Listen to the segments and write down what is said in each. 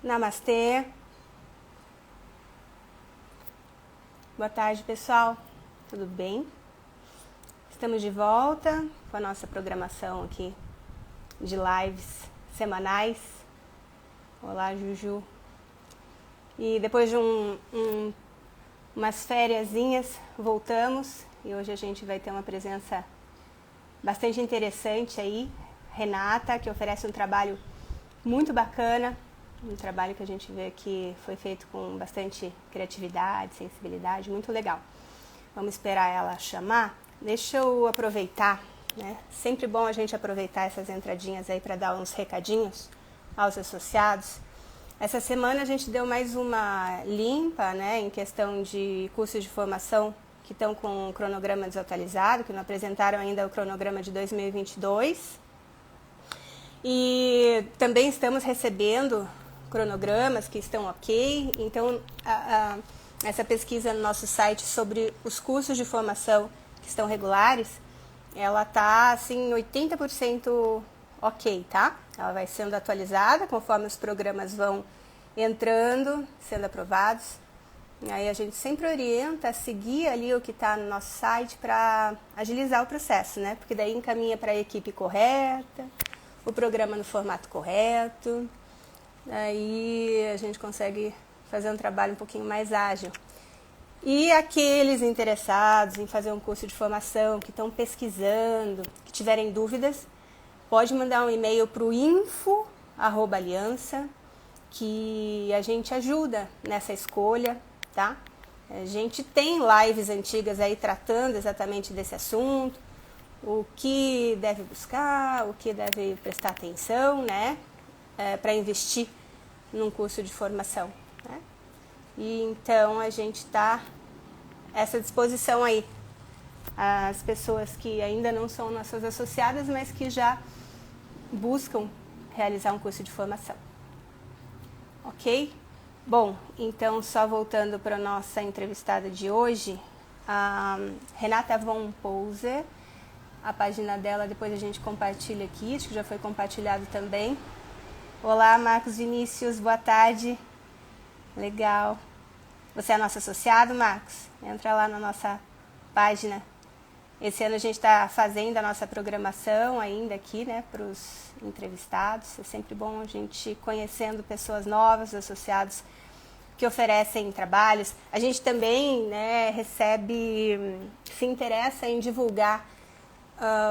Namastê. Boa tarde, pessoal. Tudo bem? Estamos de volta com a nossa programação aqui de lives semanais. Olá, Juju. E depois de umas fériasinhas, voltamos. E hoje a gente vai ter uma presença bastante interessante aí. Renata, que oferece um trabalho muito bacana. Um trabalho que a gente vê que foi feito com bastante criatividade, sensibilidade, muito legal. Vamos esperar ela chamar. Deixa eu aproveitar, né? Sempre bom a gente aproveitar essas entradinhas aí para dar uns recadinhos aos associados. Essa semana a gente deu mais uma limpa, né, em questão de cursos de formação que estão com o cronograma desatualizado, que não apresentaram ainda o cronograma de 2022. E também estamos recebendo cronogramas que estão ok. Então, essa pesquisa no nosso site sobre os cursos de formação que estão regulares, ela está assim 80% ok, tá? Ela vai sendo atualizada conforme os programas vão entrando, sendo aprovados. Aí a gente sempre orienta a seguir ali o que está no nosso site para agilizar o processo, né? Porque daí encaminha para a equipe correta, o programa no formato correto. Aí a gente consegue fazer um trabalho um pouquinho mais ágil. E aqueles interessados em fazer um curso de formação, que estão pesquisando, que tiverem dúvidas, pode mandar um e-mail para o info@aliança, que a gente ajuda nessa escolha, tá? A gente tem lives antigas aí tratando exatamente desse assunto, o que deve buscar, o que deve prestar atenção, né? Para investir num curso de formação, né? E então a gente está a essa disposição aí, as pessoas que ainda não são nossas associadas, mas que já buscam realizar um curso de formação. Ok? Bom, então só voltando para a nossa entrevistada de hoje, a Renata von Poser, a página dela depois a gente compartilha aqui, acho que já foi compartilhado também. Olá, Marcos Vinícius, boa tarde. Legal. Você é nosso associado, Marcos? Entra lá na nossa página. Esse ano a gente está fazendo a nossa programação ainda aqui, né, para os entrevistados. É sempre bom a gente conhecendo pessoas novas, associados que oferecem trabalhos. A gente também, né, se interessa em divulgar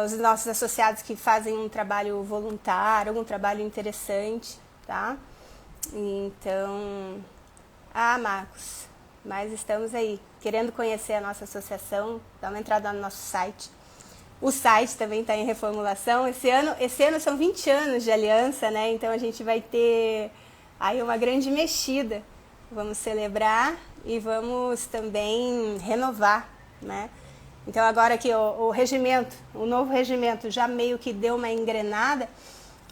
os nossos associados que fazem um trabalho voluntário, algum trabalho interessante, tá? Então, Marcos, mas estamos aí, querendo conhecer a nossa associação, dá uma entrada no nosso site. O site também está em reformulação. Esse ano são 20 anos de aliança, né? Então a gente vai ter aí uma grande mexida. Vamos celebrar e vamos também renovar, né? Então agora que o regimento, o novo regimento já meio que deu uma engrenada,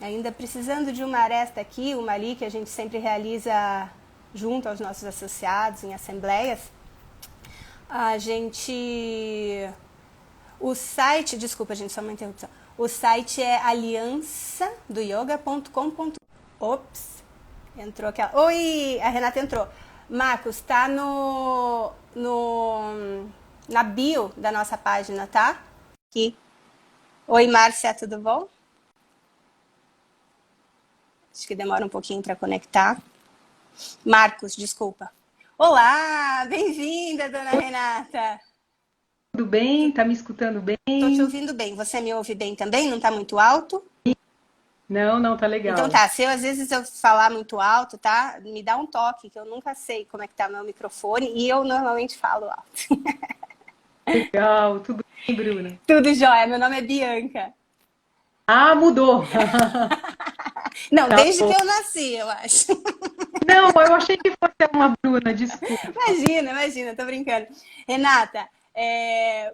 ainda precisando de uma aresta aqui, uma ali, que a gente sempre realiza junto aos nossos associados em assembleias, a gente... O site, desculpa gente, só uma interrupção. O site é aliançadoyoga.com. Ops, entrou aquela... Oi, a Renata entrou. Marcos, tá na bio da nossa página, tá? Aqui. Oi, Márcia, tudo bom? Acho que demora um pouquinho para conectar. Marcos, desculpa. Olá, bem-vinda, dona Renata. Tudo bem? Tá me escutando Tô te bem? ouvindo bem. Você me ouve bem também? Não tá muito alto? Não, não, tá Então legal. tá, se eu, às vezes eu falar muito alto, tá? Me dá um toque, que eu nunca sei como é que tá meu microfone e eu normalmente falo alto. Legal, tudo bem, Bruna? Tudo jóia, meu nome é Bianca. Ah, mudou. Não, Tá desde que bom. eu nasci, eu acho. Não, eu achei que fosse uma Bruna, desculpa. Imagina, tô brincando. Renata,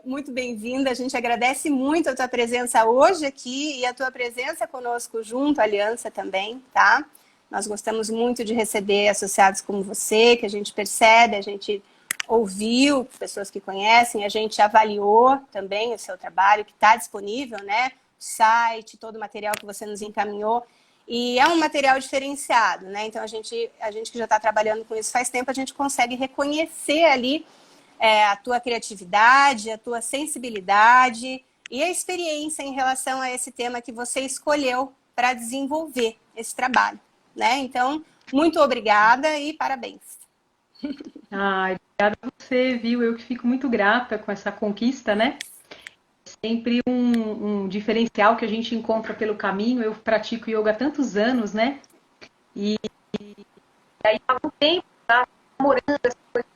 muito bem-vinda. A gente agradece muito a tua presença hoje aqui e a tua presença conosco junto à Aliança também, tá? Nós gostamos muito de receber associados como você, que a gente percebe, a gente ouviu pessoas que conhecem, a gente avaliou também o seu trabalho que está disponível, né? O site, todo o material que você nos encaminhou. E é um material diferenciado, né? Então, a gente que já está trabalhando com isso faz tempo, a gente consegue reconhecer ali a tua criatividade, a tua sensibilidade e a experiência em relação a esse tema que você escolheu para desenvolver esse trabalho, né? Então, muito obrigada e parabéns. Ai, obrigada a você, viu? Eu que fico muito grata com essa conquista, né? Sempre um diferencial que a gente encontra pelo caminho. Eu pratico yoga há tantos anos, né? E aí há um tempo, tá? Namorando essa coisa.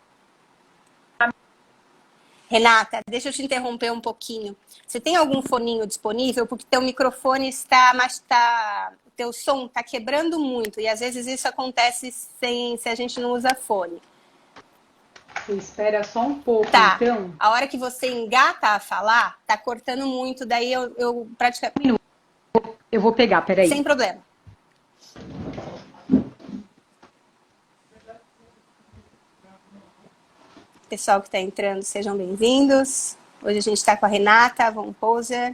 Renata, deixa eu te interromper um pouquinho. Você tem algum foninho disponível? Porque teu microfone o teu som está quebrando muito e às vezes isso acontece se a gente não usa fone. Você espera só um pouco, Tá. então. A hora que você engata a falar, tá cortando muito, daí eu praticamente. Eu vou pegar, peraí. Sem problema. Pessoal que está entrando, sejam bem-vindos. Hoje a gente está com a Renata Von Poser.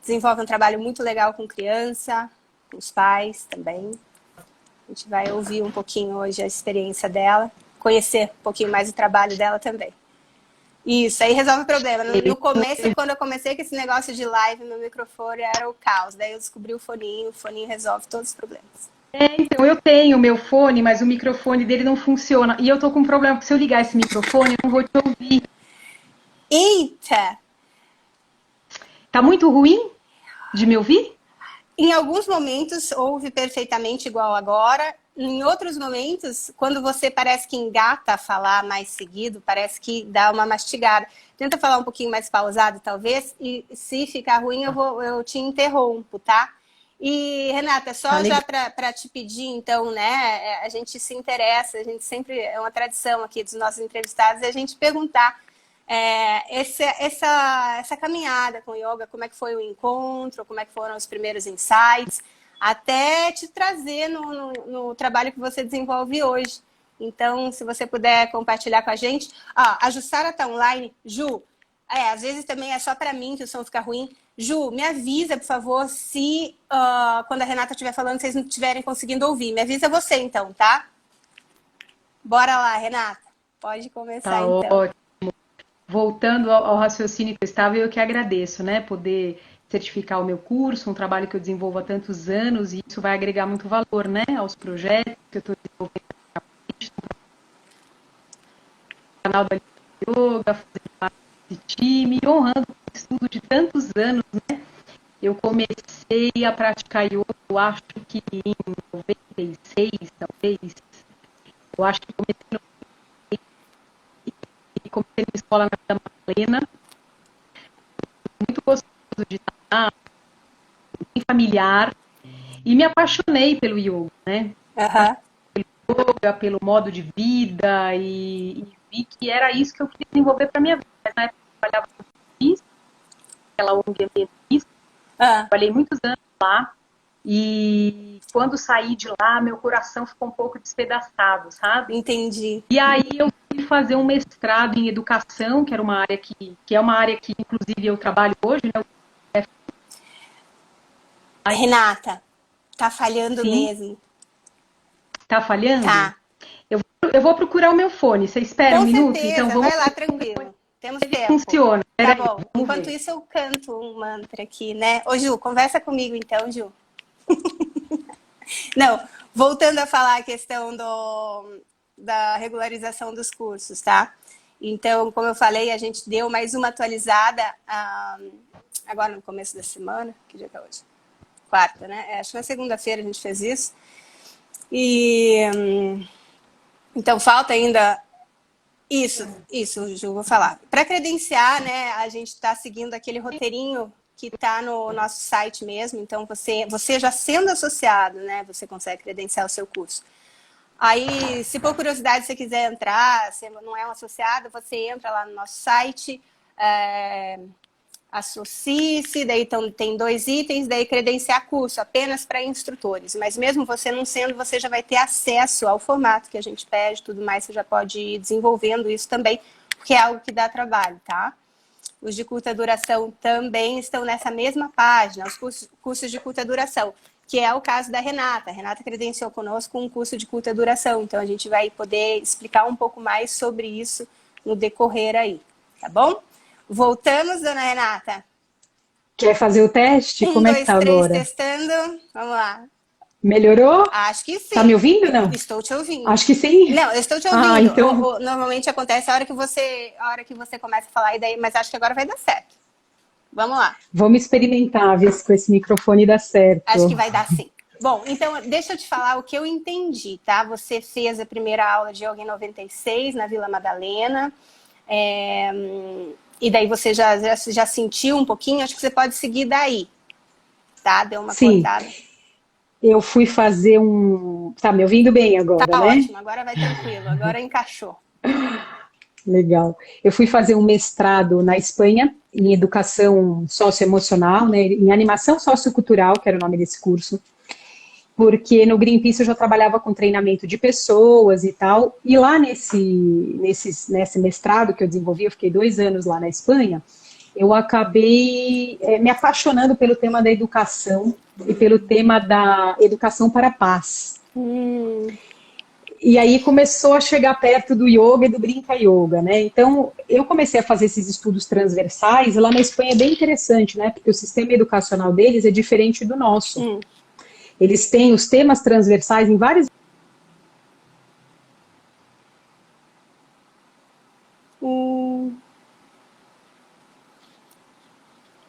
Desenvolve um trabalho muito legal com criança, com os pais também. A gente vai ouvir um pouquinho hoje a experiência dela, conhecer um pouquinho mais o trabalho dela também. Isso, aí resolve o problema. No começo, quando eu comecei com esse negócio de live, meu microfone era o caos. Daí eu descobri o foninho resolve todos os problemas. Então eu tenho o meu fone, mas o microfone dele não funciona. E eu tô com um problema, porque se eu ligar esse microfone, eu não vou te ouvir. Eita! Tá muito ruim de me ouvir? Em alguns momentos ouve perfeitamente igual agora. Em outros momentos, quando você parece que engata a falar mais seguido, parece que dá uma mastigada. Tenta falar um pouquinho mais pausado, talvez, e se ficar ruim, eu te interrompo, tá? E, Renata, só já para te pedir, então, né? A gente se interessa, a gente sempre, é uma tradição aqui dos nossos entrevistados, é a gente perguntar essa caminhada com o yoga, como é que foi o encontro, como é que foram os primeiros insights, até te trazer no trabalho que você desenvolve hoje. Então, se você puder compartilhar com a gente. A Jussara está online. Ju, às vezes também é só para mim que o som fica ruim. Ju, me avisa, por favor, se quando a Renata estiver falando, vocês não estiverem conseguindo ouvir. Me avisa você, então, tá? Bora lá, Renata. Pode começar, tá então. Ótimo. Voltando ao raciocínio que eu estava, eu que agradeço, né? Poder certificar o meu curso, um trabalho que eu desenvolvo há tantos anos, e isso vai agregar muito valor, né? Aos projetos que eu estou desenvolvendo no canal da Yoga, fazendo parte desse time, honrando o estudo de tantos anos, né? Eu comecei a praticar yoga, eu acho que em 96, talvez. Eu acho que comecei numa escola na Vila Madalena. Muito gostoso de estar, bem familiar. E me apaixonei pelo yoga, né? Pelo yoga, pelo modo de vida, e vi que era isso que eu queria desenvolver para minha vida. Mas na época eu trabalhava com aquela ONG ambientalista, trabalhei muitos anos lá, e quando saí de lá, meu coração ficou um pouco despedaçado, sabe? Entendi. E aí eu fui fazer um mestrado em educação, que era uma área que é uma área que, inclusive, eu trabalho hoje, né? Renata, tá falhando Sim. mesmo. Tá falhando? Tá. Eu vou procurar o meu fone. Você espera Com um minuto? certeza, Então vamos. vai lá, tranquilo. Temos tempo. Funciona. Tá bom. Enquanto isso, eu canto um mantra aqui, né? Ô, Ju, conversa comigo então, Ju. Não, voltando a falar a questão da regularização dos cursos, tá? Então, como eu falei, a gente deu mais uma atualizada agora no começo da semana. Que dia que é hoje? Quarta, né? Acho que na segunda-feira a gente fez isso. E então falta ainda isso, Ju, vou falar. Para credenciar, né, a gente está seguindo aquele roteirinho que está no nosso site mesmo. Então, você já sendo associado, né, você consegue credenciar o seu curso. Aí, se por curiosidade você quiser entrar, se não é um associado, você entra lá no nosso site, associe-se, daí tem 2 itens, daí credenciar curso, apenas para instrutores. Mas mesmo você não sendo, você já vai ter acesso ao formato que a gente pede, tudo mais, você já pode ir desenvolvendo isso também, porque é algo que dá trabalho, tá? Os de curta duração também estão nessa mesma página, os cursos de curta duração, que é o caso da Renata. A Renata credenciou conosco um curso de curta duração, então a gente vai poder explicar um pouco mais sobre isso no decorrer aí, tá bom? Voltamos, dona Renata? Quer fazer o teste? Como é que tá agora? 1, 2, 3, testando. Vamos lá. Melhorou? Acho que sim. Tá me ouvindo ou não? Estou te ouvindo. Acho que sim. Não, eu estou te ouvindo. Então... Normalmente acontece a hora que você começa a falar, e daí, mas acho que agora vai dar certo. Vamos lá. Vamos experimentar, ver se com esse microfone dá certo. Acho que vai dar sim. Bom, então deixa eu te falar o que eu entendi, tá? Você fez a primeira aula de yoga em 96, na Vila Madalena. E daí você já sentiu um pouquinho, acho que você pode seguir daí, tá? Deu uma cortada. Eu fui fazer um... Tá me ouvindo bem agora, tá, né? Tá ótimo, agora vai tranquilo, agora encaixou. Legal. Eu fui fazer um mestrado na Espanha, em educação socioemocional, né, em animação sociocultural, que era o nome desse curso, porque no Greenpeace eu já trabalhava com treinamento de pessoas e tal, e lá nesse mestrado que eu desenvolvi, eu fiquei 2 anos lá na Espanha, eu acabei me apaixonando pelo tema da educação e pelo tema da educação para a paz. E aí começou a chegar perto do yoga e do brinca yoga, né? Então, eu comecei a fazer esses estudos transversais, e lá na Espanha é bem interessante, né? Porque o sistema educacional deles é diferente do nosso. Eles têm os temas transversais em vários...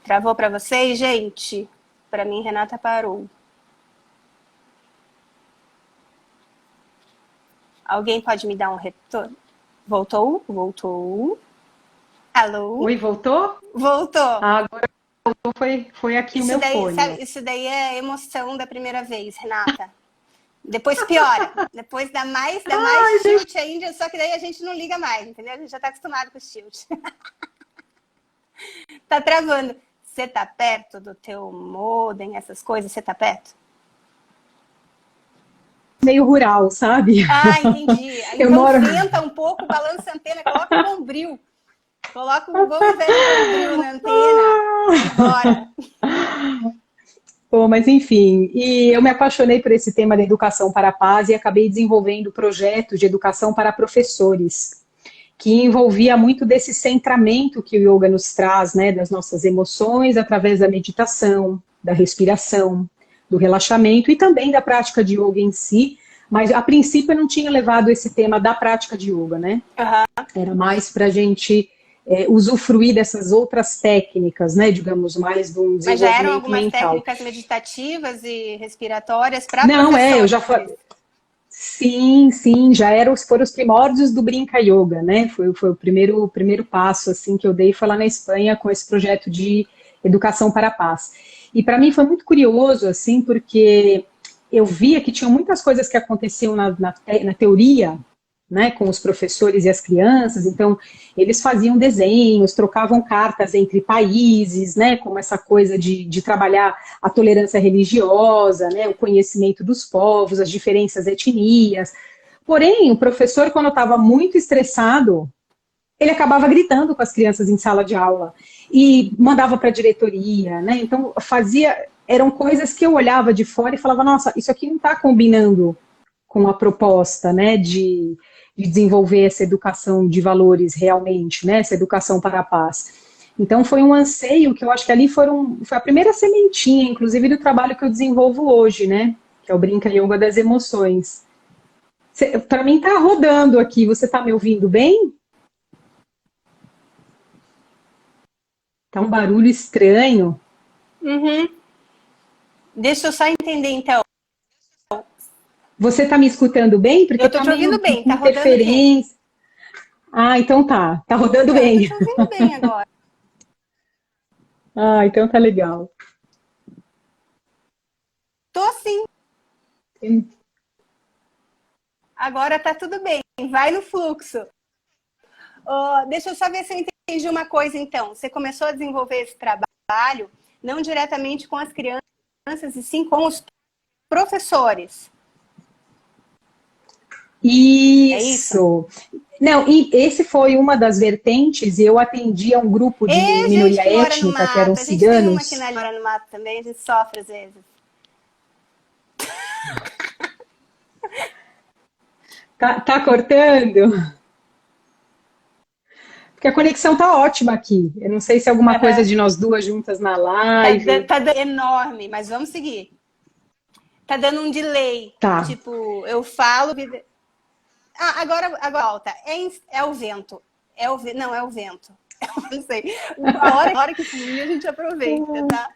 Travou para vocês, gente? Para mim, Renata parou. Alguém pode me dar um retorno? Voltou? Voltou. Alô? Oi, voltou? Voltou. Agora voltou, foi aqui isso o meu fone. Sabe, isso daí é a emoção da primeira vez, Renata. Depois piora. Depois dá mais tilt ainda, só que daí a gente não liga mais, entendeu? A gente já tá acostumado com o tilt. Tá travando. Você tá perto do teu modem, essas coisas? Você tá perto? Meio rural, sabe? Ah, entendi. Então senta um pouco, balança a antena, coloca o bombril. Coloca o bom e velho bombril na antena. Bora. Bom, mas enfim, e eu me apaixonei por esse tema da educação para a paz e acabei desenvolvendo projetos de educação para professores, que envolvia muito desse centramento que o yoga nos traz, né, das nossas emoções, através da meditação, da respiração, do relaxamento e também da prática de yoga em si, mas a princípio eu não tinha levado esse tema da prática de yoga, né? Era mais para a gente usufruir dessas outras técnicas, né, digamos, mais de um desenvolvimento mental. Mas já eram algumas técnicas meditativas e respiratórias para professores? Não, eu já falei... Sim, foram os primórdios do Brinca Yoga, né? Foi o primeiro passo assim que eu dei, foi lá na Espanha com esse projeto de educação para a paz. E para mim foi muito curioso, assim, porque eu via que tinham muitas coisas que aconteciam na teoria, né, com os professores e as crianças. Então eles faziam desenhos, trocavam cartas entre países, né, como essa coisa de trabalhar a tolerância religiosa, né, o conhecimento dos povos, as diferenças etnias. Porém, o professor, quando estava muito estressado, ele acabava gritando com as crianças em sala de aula e mandava para a diretoria, né? Então eram coisas que eu olhava de fora e falava, nossa, isso aqui não está combinando com a proposta, né, de desenvolver essa educação de valores realmente, né, essa educação para a paz. Então foi um anseio que eu acho que ali foi a primeira sementinha, inclusive, do trabalho que eu desenvolvo hoje, né, que é o Brinca Yoga das Emoções. Para mim tá rodando aqui, você tá me ouvindo bem? Tá um barulho estranho. Deixa eu só entender, então. Você tá me escutando bem? Porque eu tô te ouvindo bem, tá rodando bem. Ah, então tá rodando bem. Eu tô te ouvindo bem agora. Ah, então tá legal. Tô sim. Agora tá tudo bem, vai no fluxo. Deixa eu só ver se eu entendi uma coisa, então. Você começou a desenvolver esse trabalho, não diretamente com as crianças, e sim com os professores. Isso. É isso? Não, e esse foi uma das vertentes, e eu atendia um grupo de minoria étnica, que eram ciganos. A gente tem uma aqui na mora no mato também, a gente sofre às vezes. Tá cortando? Porque a conexão tá ótima aqui. Eu não sei se é alguma coisa de nós duas juntas na live. Tá enorme, mas vamos seguir. Tá dando um delay. Tá. Tipo, eu falo. Agora volta. É o vento. Não, é o vento. Não sei. A hora que fluir, a gente aproveita, tá?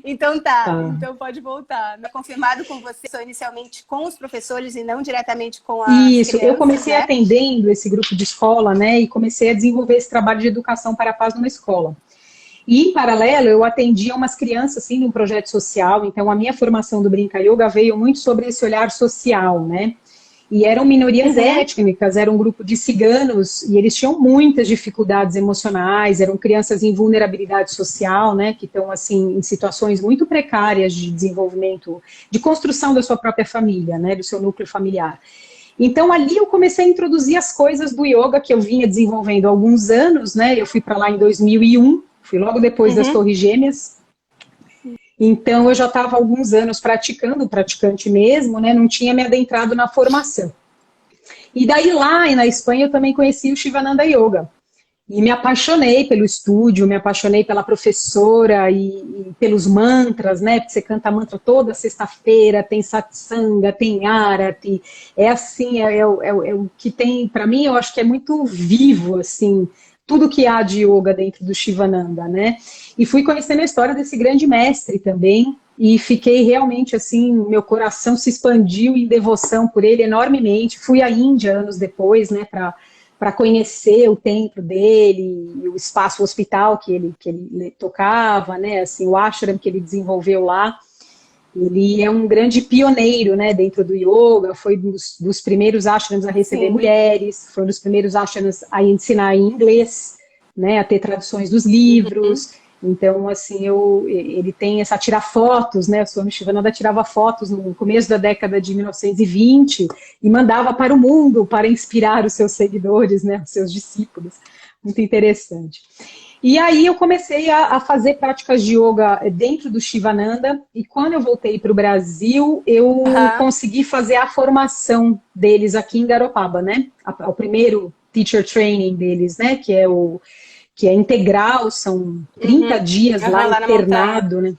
Então tá. Então pode voltar. Confirmado com você, só inicialmente com os professores e não diretamente com as Isso, crianças, eu comecei né? atendendo esse grupo de escola, né? E comecei a desenvolver esse trabalho de educação para a paz numa escola. E, em paralelo, eu atendia umas crianças, assim, num projeto social. Então, a minha formação do Brinca Yoga veio muito sobre esse olhar social, né? E eram minorias étnicas, era um grupo de ciganos, e eles tinham muitas dificuldades emocionais, eram crianças em vulnerabilidade social, né? Que estão, assim, em situações muito precárias de desenvolvimento, de construção da sua própria família, né? Do seu núcleo familiar. Então, ali eu comecei a introduzir as coisas do yoga que eu vinha desenvolvendo há alguns anos, né? Eu fui para lá em 2001, fui logo depois das Torres Gêmeas. Então, eu já estava há alguns anos praticando, praticante mesmo, né? Não tinha me adentrado na formação. E daí lá na Espanha eu também conheci o Shivananda Yoga. E me apaixonei pelo estúdio, me apaixonei pela professora e pelos mantras, né? Porque você canta mantra toda sexta-feira, tem satsanga, tem arati. É assim, é o que tem, para mim, eu acho que é muito vivo, assim, tudo que há de yoga dentro do Shivananda, né? E fui conhecendo a história desse grande mestre também, e fiquei realmente assim, meu coração se expandiu em devoção por ele enormemente. Fui à Índia anos depois, né, para conhecer o templo dele, o espaço, o hospital que ele tocava, né, assim, o ashram que ele desenvolveu lá. Ele é um grande pioneiro, né, dentro do yoga, foi dos primeiros ashrams a receber mulheres, foi um dos primeiros ashrams a ensinar em inglês, né, a ter traduções dos livros. Então, assim, ele tem essa tirar fotos, né? O Swami Shivananda tirava fotos no começo da década de 1920 e mandava para o mundo para inspirar os seus seguidores, né? Os seus discípulos. Muito interessante. E aí eu comecei a fazer práticas de yoga dentro do Shivananda, e quando eu voltei para o Brasil, eu consegui fazer a formação deles aqui em Garopaba, né? O primeiro teacher training deles, né? Que é integral, são 30 dias lá internado, né?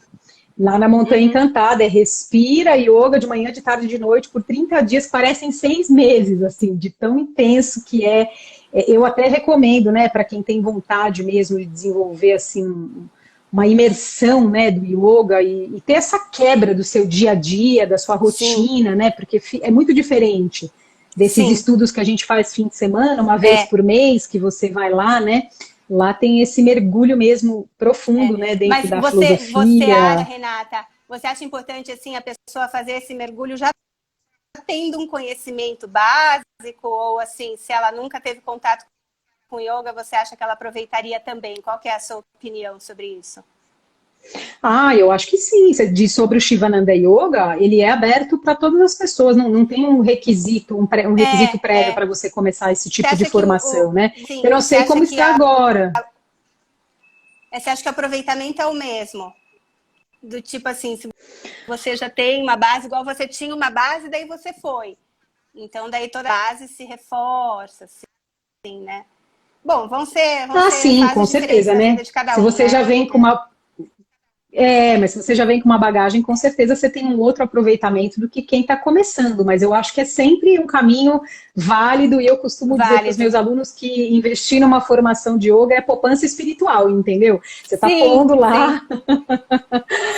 Lá na Montanha Encantada, é respira yoga de manhã, de tarde e de noite por 30 dias, parecem 6 meses, assim, de tão intenso que é. Eu até recomendo, né, para quem tem vontade mesmo de desenvolver, assim, uma imersão, né, do yoga e ter essa quebra do seu dia a dia, da sua rotina, né, porque é muito diferente desses estudos que a gente faz fim de semana, uma vez por mês, que você vai lá, né. Lá tem esse mergulho mesmo profundo, né, dentro da filosofia. Você acha, Renata, você acha importante, assim, a pessoa fazer esse mergulho já tendo um conhecimento básico, ou assim, se ela nunca teve contato com yoga, você acha que ela aproveitaria também? Qual que é a sua opinião sobre isso? Eu acho que sim. Você diz sobre o Shivananda Yoga, ele é aberto para todas as pessoas, não tem um requisito, um requisito prévio para você começar esse tipo de formação, né? Sim, eu não sei como está agora. Você acha que o aproveitamento é o mesmo? Do tipo assim, se você já tem uma base, igual você tinha uma base, daí você foi. Então, daí toda a base se reforça, assim, né? Bom, vão ser sim, com certeza, né? Se você já vem com uma mas se você já vem com uma bagagem, com certeza você tem um outro aproveitamento do que quem está começando. Mas eu acho que é sempre um caminho válido, e eu costumo dizer para os meus alunos que investir numa formação de yoga é poupança espiritual, entendeu? Você está pondo lá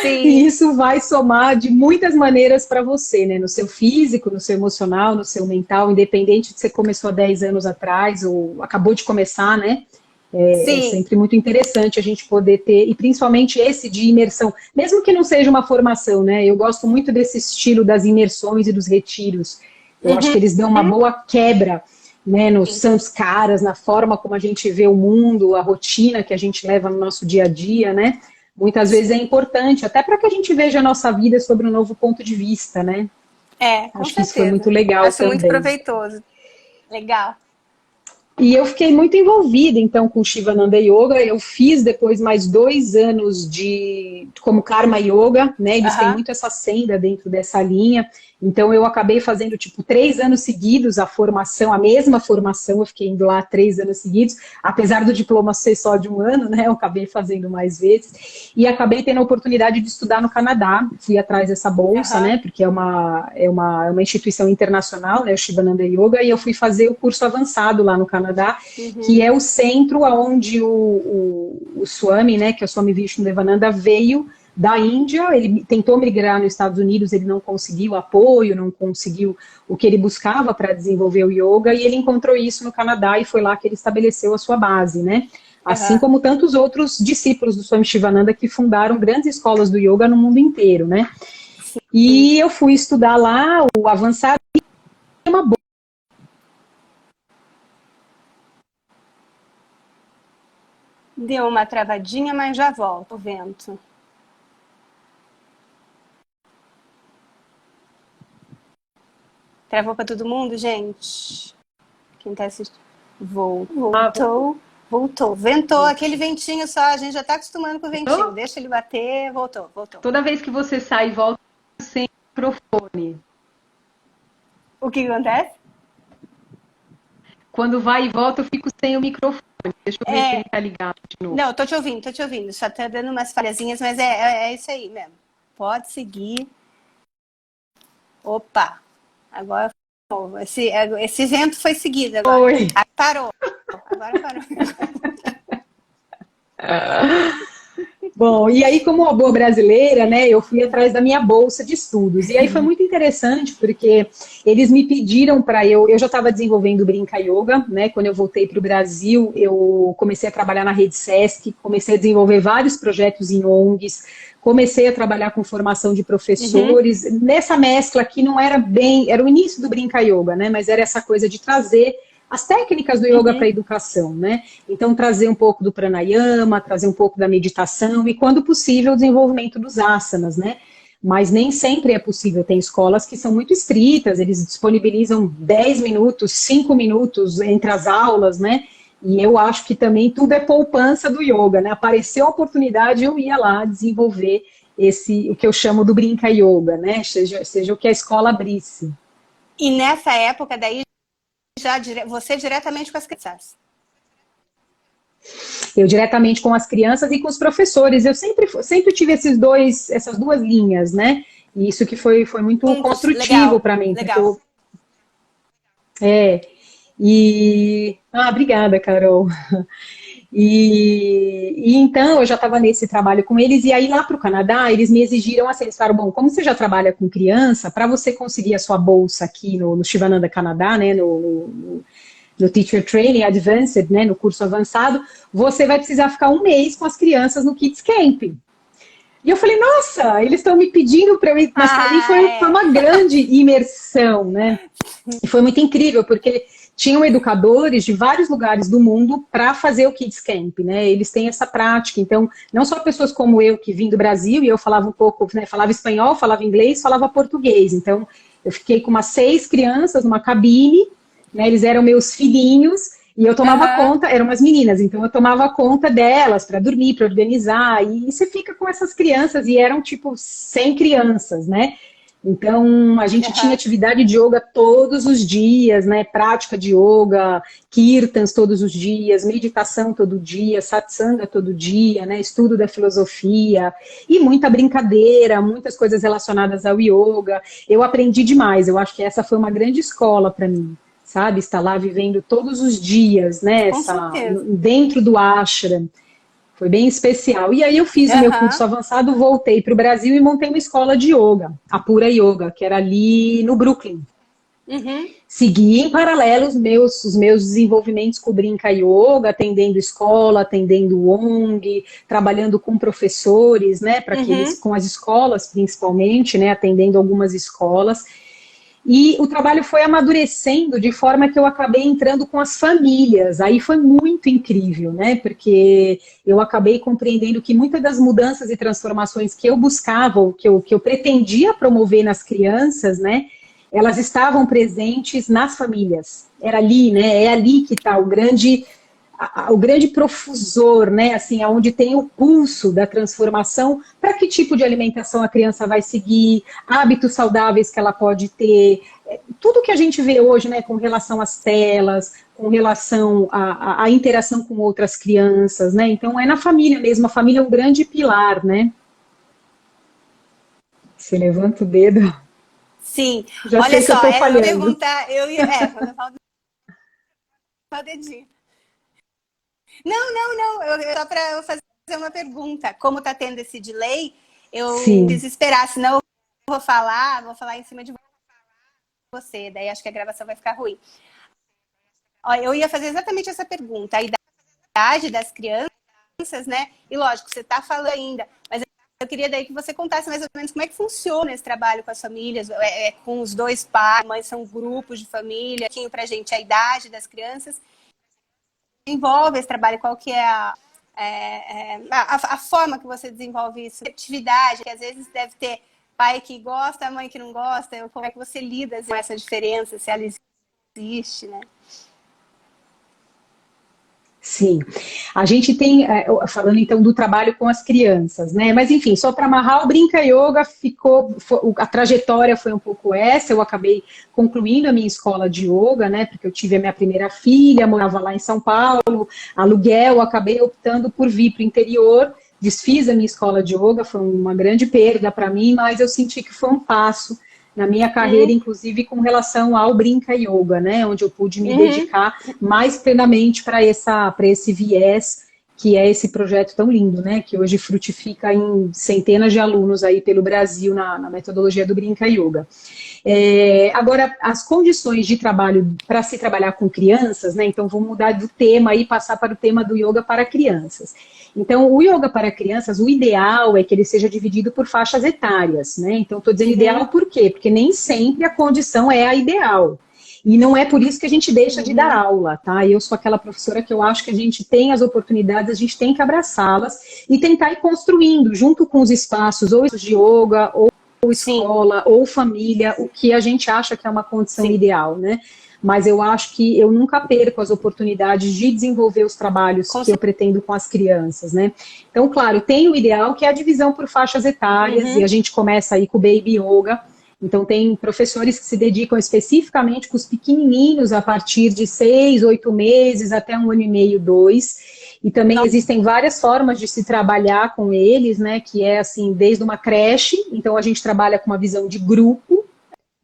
e isso vai somar de muitas maneiras para você, né? No seu físico, no seu emocional, no seu mental, independente de você começou há 10 anos atrás ou acabou de começar, né? É sempre muito interessante a gente poder ter, e principalmente esse de imersão, mesmo que não seja uma formação, né? Eu gosto muito desse estilo das imersões e dos retiros. Eu acho que eles dão uma boa quebra, né, nos samskaras, na forma como a gente vê o mundo, a rotina que a gente leva no nosso dia a dia, né? Muitas vezes é importante, até para que a gente veja a nossa vida sobre um novo ponto de vista, né? Com Acho que isso foi muito legal também. Acho muito proveitoso. Legal. E eu fiquei muito envolvida, então, com Shivananda Yoga. Eu fiz depois mais 2 anos como Karma Yoga, né? Eles têm muito essa senda dentro dessa linha. Então, eu acabei fazendo, tipo, 3 anos seguidos a formação, a mesma formação. Eu fiquei indo lá 3 anos seguidos. Apesar do diploma ser só de 1 ano, né? Eu acabei fazendo mais vezes. E acabei tendo a oportunidade de estudar no Canadá. Fui atrás dessa bolsa, né? Porque é uma instituição internacional, né? O Shivananda Yoga. E eu fui fazer o curso avançado lá no Canadá, que é o centro onde o Swami, né? Que é o Swami Vishnudevananda, veio da Índia. Ele tentou migrar nos Estados Unidos, ele não conseguiu apoio, não conseguiu o que ele buscava para desenvolver o yoga, e ele encontrou isso no Canadá e foi lá que ele estabeleceu a sua base, né? Assim como tantos outros discípulos do Swami Shivananda que fundaram grandes escolas do yoga no mundo inteiro, né? E eu fui estudar lá o avançado e uma boa. Deu uma travadinha, mas já volta o vento. Travou para todo mundo, gente? Quem tá assistindo? Voltou. Ventou, aquele ventinho só, a gente já tá acostumando com o ventinho. Deixa ele bater, voltou. Toda vez que você sai e volta sem microfone. O que acontece? Quando vai e volta, eu fico sem o microfone. Deixa eu ver se ele tá ligado de novo. Não, tô te ouvindo. Só tá dando umas falhazinhas, mas é isso aí mesmo. Pode seguir. Opa! Agora esse vento foi seguido agora. Oi. Parou. Agora parou. Bom, e aí, como uma boa brasileira, né, eu fui atrás da minha bolsa de estudos. E aí foi muito interessante, porque eles me pediram para eu já estava desenvolvendo o Brinca Yoga, né? Quando eu voltei para o Brasil, eu comecei a trabalhar na Rede Sesc, comecei a desenvolver vários projetos em ONGs, comecei a trabalhar com formação de professores, nessa mescla que não era bem, era o início do Brinca Yoga, né? Mas era essa coisa de trazer as técnicas do yoga para a educação, né? Então, trazer um pouco do pranayama, trazer um pouco da meditação e, quando possível, o desenvolvimento dos asanas, né? Mas nem sempre é possível. Tem escolas que são muito estritas, eles disponibilizam 10 minutos, 5 minutos entre as aulas, né? E eu acho que também tudo é poupança do yoga, né? Apareceu a oportunidade, eu ia lá desenvolver o que eu chamo do Brinca Yoga, né? Seja o que a escola abrisse. E nessa época daí, você diretamente com as crianças? Eu diretamente com as crianças e com os professores. Eu sempre tive essas duas linhas, né? E isso que foi muito construtivo para mim. Legal. Obrigada, Carol. E então eu já estava nesse trabalho com eles, e aí lá para o Canadá eles me exigiram assim, eles falaram, bom, como você já trabalha com criança, para você conseguir a sua bolsa aqui no Shivananda Canadá, né, no Teacher Training Advanced, né, no curso avançado, você vai precisar ficar 1 mês com as crianças no Kids Camp. E eu falei, nossa, eles estão me pedindo para eu ir, mas para mim foi uma grande imersão, né, e foi muito incrível, porque tinham educadores de vários lugares do mundo para fazer o Kids Camp, né? Eles têm essa prática. Então, não só pessoas como eu, que vim do Brasil, e eu falava um pouco, né? Falava espanhol, falava inglês, falava português. Então, eu fiquei com umas 6 crianças numa cabine, né? Eles eram meus filhinhos, e eu tomava conta, eram umas meninas, então eu tomava conta delas para dormir, para organizar, e você fica com essas crianças, e eram tipo 100 crianças, né? Então, a gente tinha atividade de yoga todos os dias, né? Prática de yoga, kirtans todos os dias, meditação todo dia, satsanga todo dia, né? Estudo da filosofia e muita brincadeira, muitas coisas relacionadas ao yoga. Eu aprendi demais, eu acho que essa foi uma grande escola para mim, sabe? Estar lá vivendo todos os dias, né? Dentro do ashram. Foi bem especial. E aí eu fiz o meu curso avançado, voltei para o Brasil e montei uma escola de yoga, a Pura Yoga, que era ali no Brooklyn. Segui em paralelo os meus desenvolvimentos com o Brinca Yoga, atendendo escola, atendendo ONG, trabalhando com professores, né, para que eles, com as escolas principalmente, né, atendendo algumas escolas. E o trabalho foi amadurecendo de forma que eu acabei entrando com as famílias. Aí foi muito incrível, né? Porque eu acabei compreendendo que muitas das mudanças e transformações que eu buscava, que eu pretendia promover nas crianças, né? elas estavam presentes nas famílias. Era ali, né? É ali que está o grande profusor, né? Assim, onde tem o pulso da transformação, para que tipo de alimentação a criança vai seguir, hábitos saudáveis que ela pode ter, tudo que a gente vê hoje, né, com relação às telas, com relação à interação com outras crianças, né? Então é na família mesmo, a família é um grande pilar, né? Você levanta o dedo. Sim, Já olha sei que eu só, tô essa falhando. pergunta, quando eu falo do dedinho. Não, só para fazer uma pergunta. Como está tendo esse delay, eu quis esperar, senão eu vou falar em cima de você, daí acho que a gravação vai ficar ruim. Ó, eu ia fazer exatamente essa pergunta, a idade das crianças, né? E lógico, você está falando ainda, mas eu queria daí que você contasse mais ou menos como é que funciona esse trabalho com as famílias, com os dois pais, mães, são grupos de família, aqui pra gente a idade das crianças. Envolve esse trabalho, qual que é a forma que você desenvolve isso, atividade, que às vezes deve ter pai que gosta, mãe que não gosta, como é que você lida com essa diferença, se ela existe, né? Sim, a gente tem, falando então do trabalho com as crianças, né? Mas enfim, só para amarrar, o Brinca Yoga a trajetória foi um pouco essa, eu acabei concluindo a minha escola de yoga, né? Porque eu tive a minha primeira filha, morava lá em São Paulo, aluguel, acabei optando por vir para o interior, desfiz a minha escola de yoga, foi uma grande perda para mim, mas eu senti que foi um passo na minha carreira, inclusive com relação ao Brinca Yoga, né, onde eu pude me dedicar mais plenamente para esse viés, que é esse projeto tão lindo, né, que hoje frutifica em centenas de alunos aí pelo Brasil na metodologia do Brinca Yoga. Agora, as condições de trabalho para se trabalhar com crianças, né, então vou mudar do tema e passar para o tema do yoga para crianças. Então, o yoga para crianças, o ideal é que ele seja dividido por faixas etárias, né? Então, estou dizendo ideal por quê? Porque nem sempre a condição é a ideal. E não é por isso que a gente deixa de dar aula, tá? Eu sou aquela professora que eu acho que a gente tem as oportunidades, a gente tem que abraçá-las e tentar ir construindo, junto com os espaços, ou de yoga, ou escola, ou família, o que a gente acha que é uma condição ideal, né? Mas eu acho que eu nunca perco as oportunidades de desenvolver os trabalhos que eu pretendo com as crianças, né? Então, claro, tem o ideal, que é a divisão por faixas etárias, e a gente começa aí com o Baby Yoga. Então, tem professores que se dedicam especificamente com os pequenininhos a partir de 6, 8 meses, até 1 ano e meio, 2. E também existem várias formas de se trabalhar com eles, né? Que é assim, desde uma creche, então a gente trabalha com uma visão de grupo,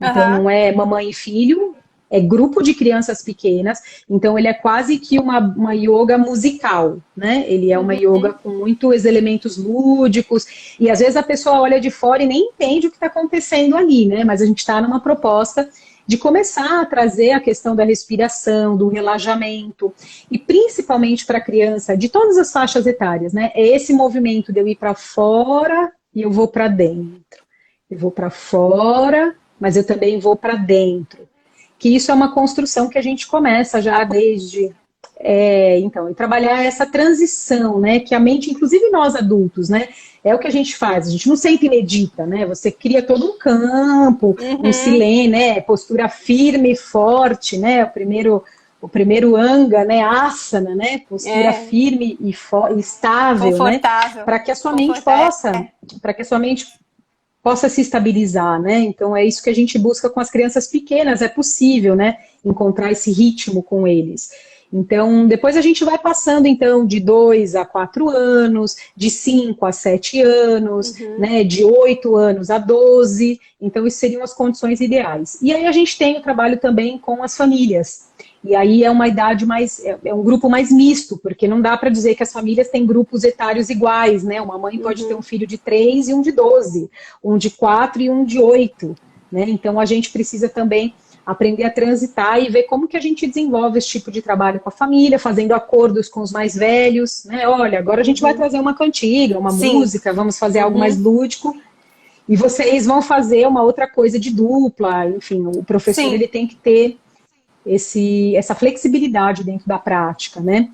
então não é mamãe e filho, é grupo de crianças pequenas, então ele é quase que uma yoga musical, né? Ele é uma yoga com muitos elementos lúdicos, e às vezes a pessoa olha de fora e nem entende o que está acontecendo ali, né? Mas a gente está numa proposta de começar a trazer a questão da respiração, do relaxamento, e principalmente para a criança, de todas as faixas etárias, né? É esse movimento de eu ir para fora e eu vou para dentro. Eu vou para fora, mas eu também vou para dentro. Que isso é uma construção que a gente começa já desde... então, e trabalhar essa transição, né? Que a mente, inclusive nós adultos, né? É o que a gente faz, a gente não sempre medita, né? Você cria todo um campo, um silêncio, né? Postura firme e forte, né? O primeiro anga, né? Asana, né? Postura firme e estável, né? Para que a sua mente possa se estabilizar, né? Então é isso que a gente busca com as crianças pequenas, é possível, né? Encontrar esse ritmo com eles. Então, depois a gente vai passando, então, de 2 a 4 anos, de 5 a 7 anos, né? De 8 anos a 12. Então, isso seriam as condições ideais. E aí a gente tem o trabalho também com as famílias. E aí é uma idade mais, é um grupo mais misto, porque não dá para dizer que as famílias têm grupos etários iguais, né? Uma mãe pode ter um filho de 3 e um de 12, um de 4 e um de 8, né? Então a gente precisa também aprender a transitar e ver como que a gente desenvolve esse tipo de trabalho com a família, fazendo acordos com os mais velhos, né? Olha, agora a gente vai trazer uma cantiga, uma música, vamos fazer algo mais lúdico. E vocês vão fazer uma outra coisa de dupla, enfim, o professor ele tem que ter essa flexibilidade dentro da prática, né?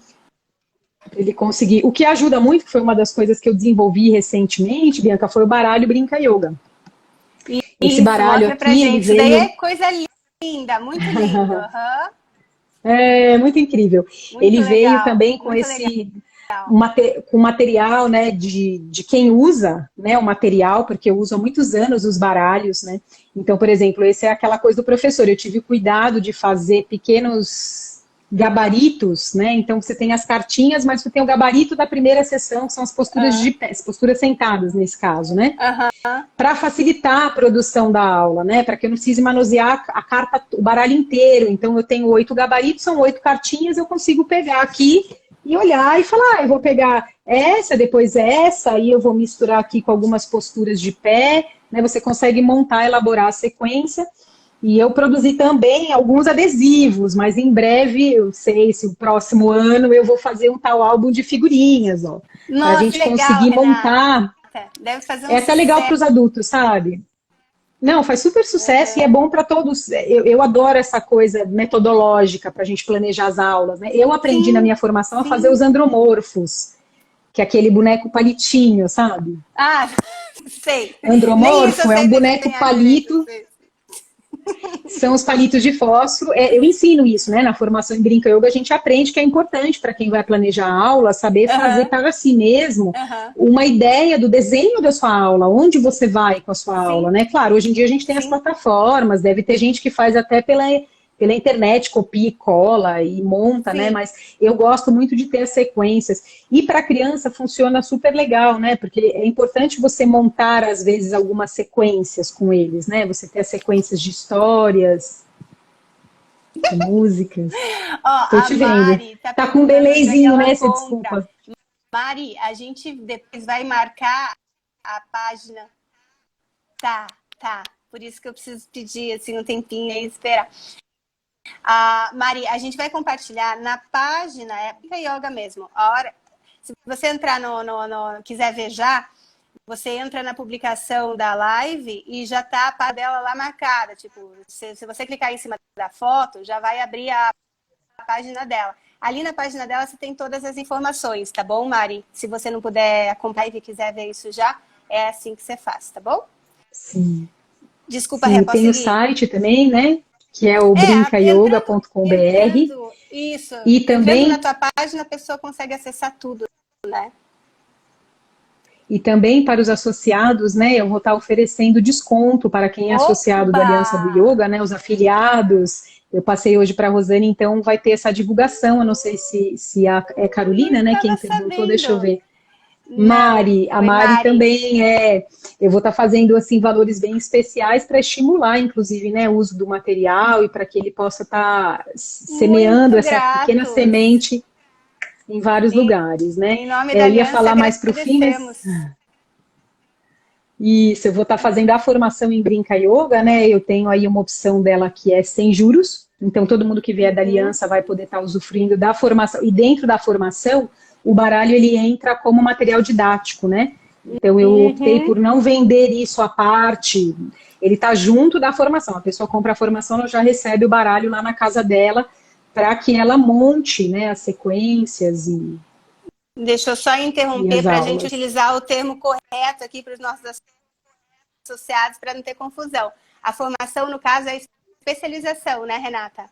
Ele conseguir. O que ajuda muito, que foi uma das coisas que eu desenvolvi recentemente, Bianca, foi o baralho Brinca Yoga. Esse baralho mostra pra aqui, gente. ele Isso daí veio... é coisa linda, muito lindo. Uhum. É muito incrível. Muito Ele veio legal, também com muito legal. esse com material, né, de quem usa, né, o material, porque eu uso há muitos anos os baralhos, né. Então, por exemplo, esse é aquela coisa do professor. Eu tive cuidado de fazer pequenos gabaritos, né. Então você tem as cartinhas, mas você tem o gabarito da primeira sessão, que são as posturas de pé, as posturas sentadas nesse caso, né. Para facilitar a produção da aula, né? Para que eu não precise manusear a carta, o baralho inteiro. Então, eu tenho 8 gabaritos, são 8 cartinhas, eu consigo pegar aqui e olhar e falar, eu vou pegar essa, depois essa, aí eu vou misturar aqui com algumas posturas de pé, né? Você consegue montar, elaborar a sequência. E eu produzi também alguns adesivos, mas em breve, eu sei se o próximo ano eu vou fazer um tal álbum de figurinhas, ó. Para a Nossa, gente legal, conseguir Renata. montar. Deve fazer um É até legal para sucesso. os adultos, sabe? Não, faz super sucesso e é Uhum. bom para todos. Eu adoro essa coisa metodológica para a gente planejar as aulas, né? Eu aprendi na Sim, minha formação a fazer sim. os andromorfos, que é aquele boneco palitinho, sabe? Ah, sei. Nem isso eu Andromorfo é um sei boneco desenhar direito. palito, são os palitos de fósforo. Eu ensino isso, né? Na formação em Brinca Yoga a gente aprende que é importante para quem vai planejar a aula saber fazer Aham, para si mesmo aham. uma ideia do desenho da sua aula, onde você vai com a sua aula, Sim, né? Claro, hoje em dia a gente tem as sim. plataformas, deve ter gente que faz até pela internet, copia e cola e monta, né? Sim. Mas eu gosto muito de ter as sequências. E para criança funciona super legal, né? Porque é importante você montar, às vezes, algumas sequências com eles, né? Você ter as sequências de histórias, de músicas. Ó, Tô a te vendo. Mari tá Tá com um perguntando onde é que delayzinho, ela né? Você compra. desculpa. Mari, a gente depois vai marcar a página. Tá, tá. Por isso que eu preciso pedir assim um tempinho aí esperar. Mari, a gente vai compartilhar na página, é Brinca Yoga mesmo. A hora, se você entrar quiser ver já, você entra na publicação da live e já tá a página dela lá marcada. Tipo, se você clicar em cima da foto, já vai abrir a página dela. Ali na página dela você tem todas as informações, tá bom, Mari? Se você não puder acompanhar e quiser ver isso já, é assim que você faz, tá bom? Sim. Desculpa, Ré, Sim, posso tem o seguir? site também, né? Que é o brincayoga.com.br. E Entrando na também tua página, a pessoa consegue acessar tudo, né? E também para os associados, né, eu vou estar oferecendo desconto para quem é associado da Opa! Aliança do Yoga, né, os afiliados. Eu passei hoje para a Rosane, então vai ter essa divulgação. Eu não sei se é Não Carolina, né, estava quem perguntou, deixa eu sabendo. ver. Não, Mari, a foi Mari Mari. também é. Eu vou estar fazendo assim valores bem especiais para estimular, inclusive, né, o uso do material e para que ele possa estar semeando Muito essa pequena gratos. semente em vários lugares, né? Em nome da Eu ia Aliança, falar mais para o fim, mas agradecemos. isso, eu vou estar fazendo a formação em Brinca Yoga, né? Eu tenho aí uma opção dela que é sem juros. Então, todo mundo que vier da Aliança vai poder estar usufruindo da formação. E dentro da formação, o baralho ele entra como material didático, né? Então, eu optei por não vender isso à parte. Ele está junto da formação. A pessoa compra a formação, ela já recebe o baralho lá na casa dela para que ela monte, né, as sequências Deixa eu só e interromper as para a gente aulas. utilizar o termo correto aqui para os nossos associados, para não ter confusão. A formação, no caso, é especialização, né, Renata?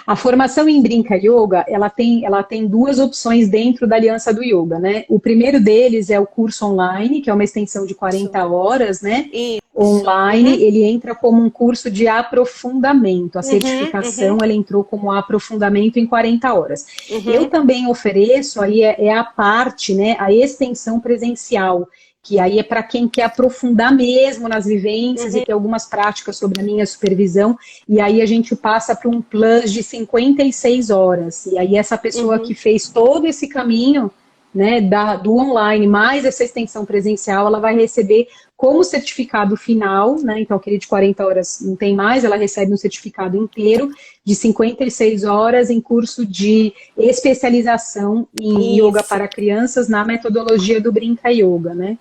A formação em Brinca Yoga, ela tem duas opções dentro da Aliança do Yoga, né? O primeiro deles é o curso online, que é uma extensão de 40 horas, né? Isso. Online, ele entra como um curso de aprofundamento. A Uhum. certificação, ela entrou como aprofundamento em 40 horas. Eu também ofereço, aí é a parte, né? A extensão presencial, que aí é para quem quer aprofundar mesmo nas vivências e ter algumas práticas sobre a minha supervisão, e aí a gente passa para um plus de 56 horas, e aí essa pessoa que fez todo esse caminho, né, do online, mais essa extensão presencial, ela vai receber como certificado final, né, então aquele de 40 horas não tem mais, ela recebe um certificado inteiro de 56 horas em curso de especialização em yoga para crianças na metodologia do Brinca Yoga, né.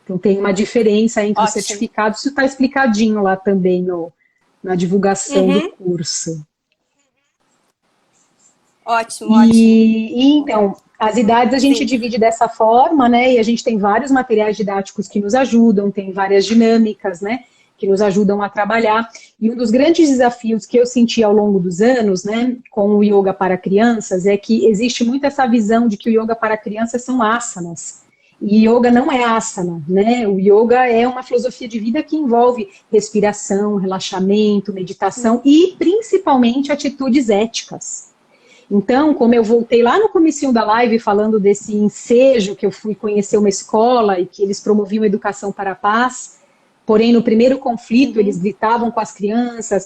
Então tem uma diferença entre os Ótimo. certificados, isso está explicadinho lá também na divulgação do curso. Ótimo. Então, As idades a gente divide dessa forma, né? E a gente tem vários materiais didáticos que nos ajudam, tem várias dinâmicas, né? Que nos ajudam a trabalhar. E um dos grandes desafios que eu senti ao longo dos anos, né, com o yoga para crianças, é que existe muito essa visão de que o yoga para crianças são asanas. E yoga não é asana, né? O yoga é uma filosofia de vida que envolve respiração, relaxamento, meditação e principalmente atitudes éticas. Então, como eu voltei lá no comecinho da live falando desse ensejo que eu fui conhecer uma escola e que eles promoviam educação para a paz, porém no primeiro conflito eles gritavam com as crianças,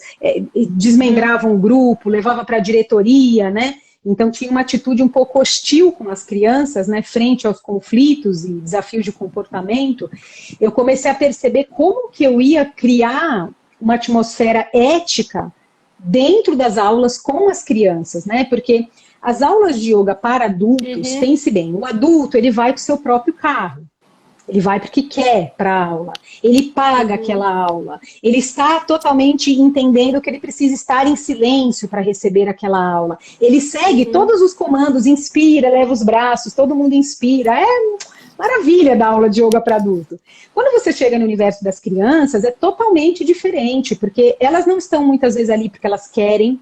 desmembravam o grupo, levavam para a diretoria, né? Então tinha uma atitude um pouco hostil com as crianças, né, frente aos conflitos e desafios de comportamento. Eu comecei a perceber como que eu ia criar uma atmosfera ética dentro das aulas com as crianças, né? Porque as aulas de yoga para adultos, pense bem, o adulto ele vai com o seu próprio carro. Ele vai porque quer para a aula, ele paga aquela aula, ele está totalmente entendendo que ele precisa estar em silêncio para receber aquela aula. Ele segue todos os comandos, inspira, leva os braços, todo mundo inspira. É maravilha da aula de yoga para adulto. Quando você chega no universo das crianças, é totalmente diferente, porque elas não estão muitas vezes ali porque elas querem,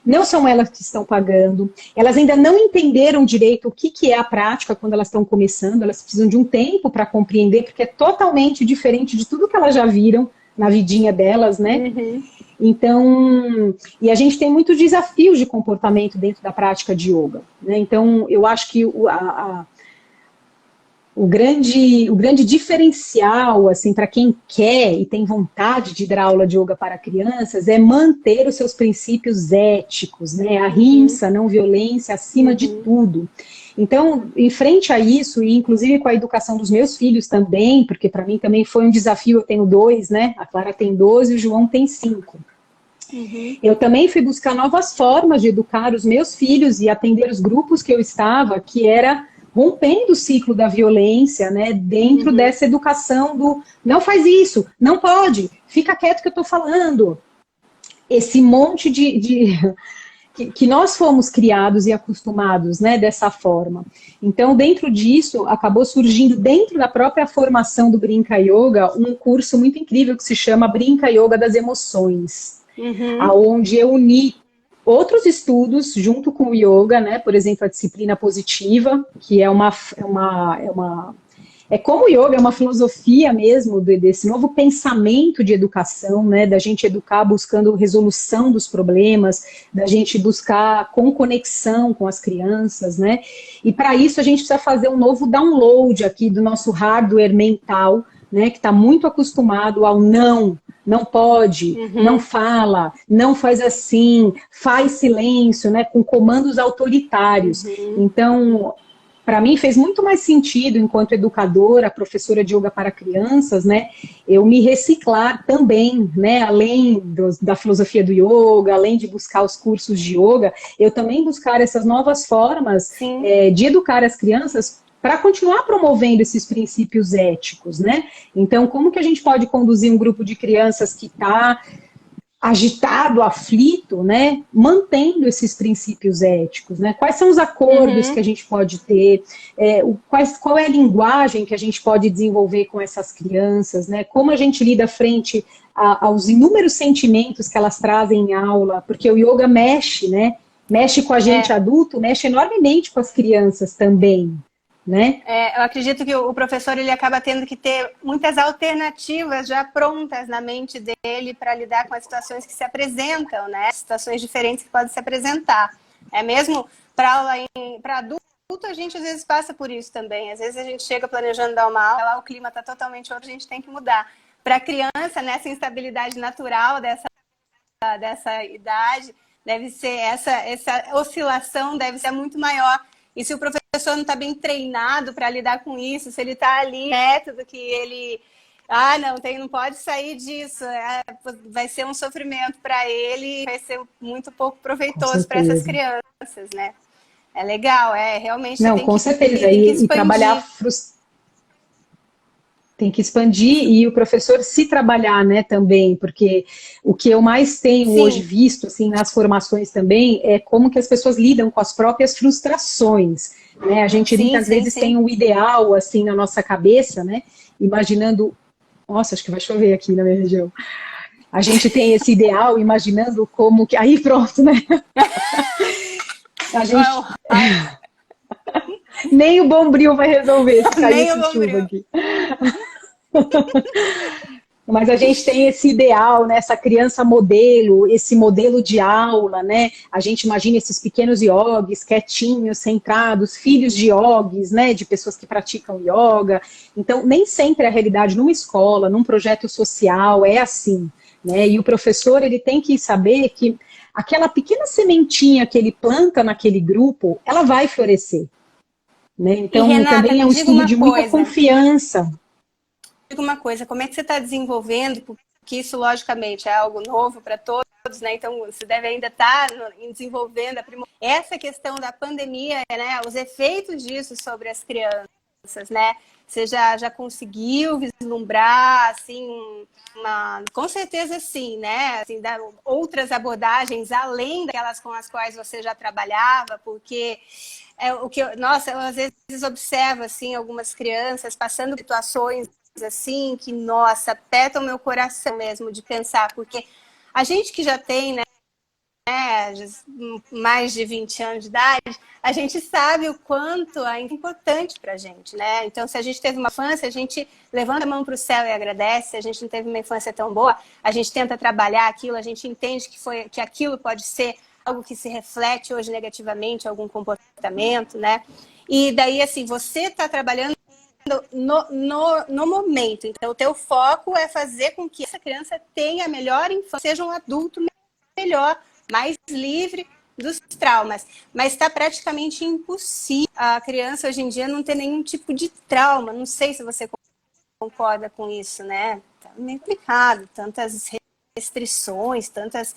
não são elas que estão pagando, elas ainda não entenderam direito o que é a prática quando elas estão começando, elas precisam de um tempo para compreender, porque é totalmente diferente de tudo que elas já viram na vidinha delas, né? Então, e a gente tem muitos desafios de comportamento dentro da prática de yoga, né? Então, eu acho que o grande diferencial, assim, para quem quer e tem vontade de dar aula de yoga para crianças é manter os seus princípios éticos, né? A ahimsa, não violência, acima de tudo. Então, em frente a isso, e inclusive com a educação dos meus filhos também, porque para mim também foi um desafio, eu tenho 2, né? A Clara tem 12 e o João tem 5. Eu também fui buscar novas formas de educar os meus filhos e atender os grupos que eu estava, que era rompendo o ciclo da violência, né, dentro dessa educação do não faz isso, não pode, fica quieto que eu estou falando. Esse monte que nós fomos criados e acostumados, né, dessa forma. Então, dentro disso, acabou surgindo, dentro da própria formação do Brinca Yoga, um curso muito incrível que se chama Brinca Yoga das Emoções, aonde eu uni outros estudos junto com o yoga, né? Por exemplo, a disciplina positiva, que é como o yoga é uma filosofia mesmo desse novo pensamento de educação, né? Da gente educar buscando resolução dos problemas, da gente buscar com conexão com as crianças, né? E para isso a gente precisa fazer um novo download aqui do nosso hardware mental, né? Que está muito acostumado ao não pode, não fala, não faz assim, faz silêncio, né, com comandos autoritários. Então, para mim fez muito mais sentido, enquanto educadora, professora de yoga para crianças, né, eu me reciclar também, né, além da filosofia do yoga, além de buscar os cursos de yoga, eu também buscar essas novas formas de educar as crianças para continuar promovendo esses princípios éticos, né? Então, como que a gente pode conduzir um grupo de crianças que está agitado, aflito, né? Mantendo esses princípios éticos, né? Quais são os acordos que a gente pode ter? Qual é a linguagem que a gente pode desenvolver com essas crianças, né? Como a gente lida frente aos inúmeros sentimentos que elas trazem em aula? Porque o yoga mexe, né? Mexe com a gente adulto, mexe enormemente com as crianças também. Né? Eu acredito que o professor ele acaba tendo que ter muitas alternativas já prontas na mente dele para lidar com as situações que se apresentam, né? Situações diferentes que podem se apresentar. Mesmo para aula para adulto, a gente às vezes passa por isso também. Às vezes a gente chega planejando dar uma aula, lá o clima está totalmente outro, a gente tem que mudar. Para a criança, nessa instabilidade natural dessa idade, deve ser essa oscilação deve ser muito maior. E se o professor não está bem treinado para lidar com isso, se ele está ali, método que ele... não pode sair disso, vai ser um sofrimento para ele, vai ser muito pouco proveitoso para essas crianças, né? É legal, realmente... Não, com certeza, e trabalhar tem que expandir e o professor se trabalhar, né, também, porque o que eu mais tenho hoje visto, assim, nas formações também, é como que as pessoas lidam com as próprias frustrações, né? A gente muitas vezes tem um ideal, assim, na nossa cabeça, né? Imaginando... Nossa, acho que vai chover aqui na minha região. A gente tem esse ideal, imaginando como que... Aí, pronto, né? A gente... Nem o Bombril vai resolver se cair essa chuva aqui. Mas a gente tem esse ideal, né, essa criança modelo, esse modelo de aula, né? A gente imagina esses pequenos yogis, quietinhos, centrados, filhos de yogis, né, de pessoas que praticam yoga. Então, nem sempre a realidade numa escola, num projeto social é assim, né? E o professor, ele tem que saber que aquela pequena sementinha que ele planta naquele grupo, ela vai florescer, né? Então, Renata, também é um estudo de muita confiança. Diga uma coisa, como é que você está desenvolvendo, porque isso, logicamente, é algo novo para todos, né? Então, você deve ainda estar desenvolvendo essa questão da pandemia, né? Os efeitos disso sobre as crianças, né? Você já conseguiu vislumbrar, assim, com certeza sim, né? Assim, outras abordagens além daquelas com as quais você já trabalhava, porque... Nossa, eu às vezes observo, assim, algumas crianças passando situações assim, que, nossa, aperta o meu coração mesmo de pensar, porque a gente que já tem, né, mais de 20 anos de idade, a gente sabe o quanto é importante pra gente, né? Então, se a gente teve uma infância, a gente levanta a mão pro céu e agradece. Se a gente não teve uma infância tão boa, a gente tenta trabalhar aquilo, a gente entende que aquilo pode ser algo que se reflete hoje negativamente, algum comportamento, né? E daí, assim, você está trabalhando no momento. Então, o teu foco é fazer com que essa criança tenha a melhor infância, seja um adulto melhor, mais livre dos traumas. Mas está praticamente impossível a criança hoje em dia não ter nenhum tipo de trauma. Não sei se você concorda com isso, né? Tá meio complicado, tantas restrições, tantas...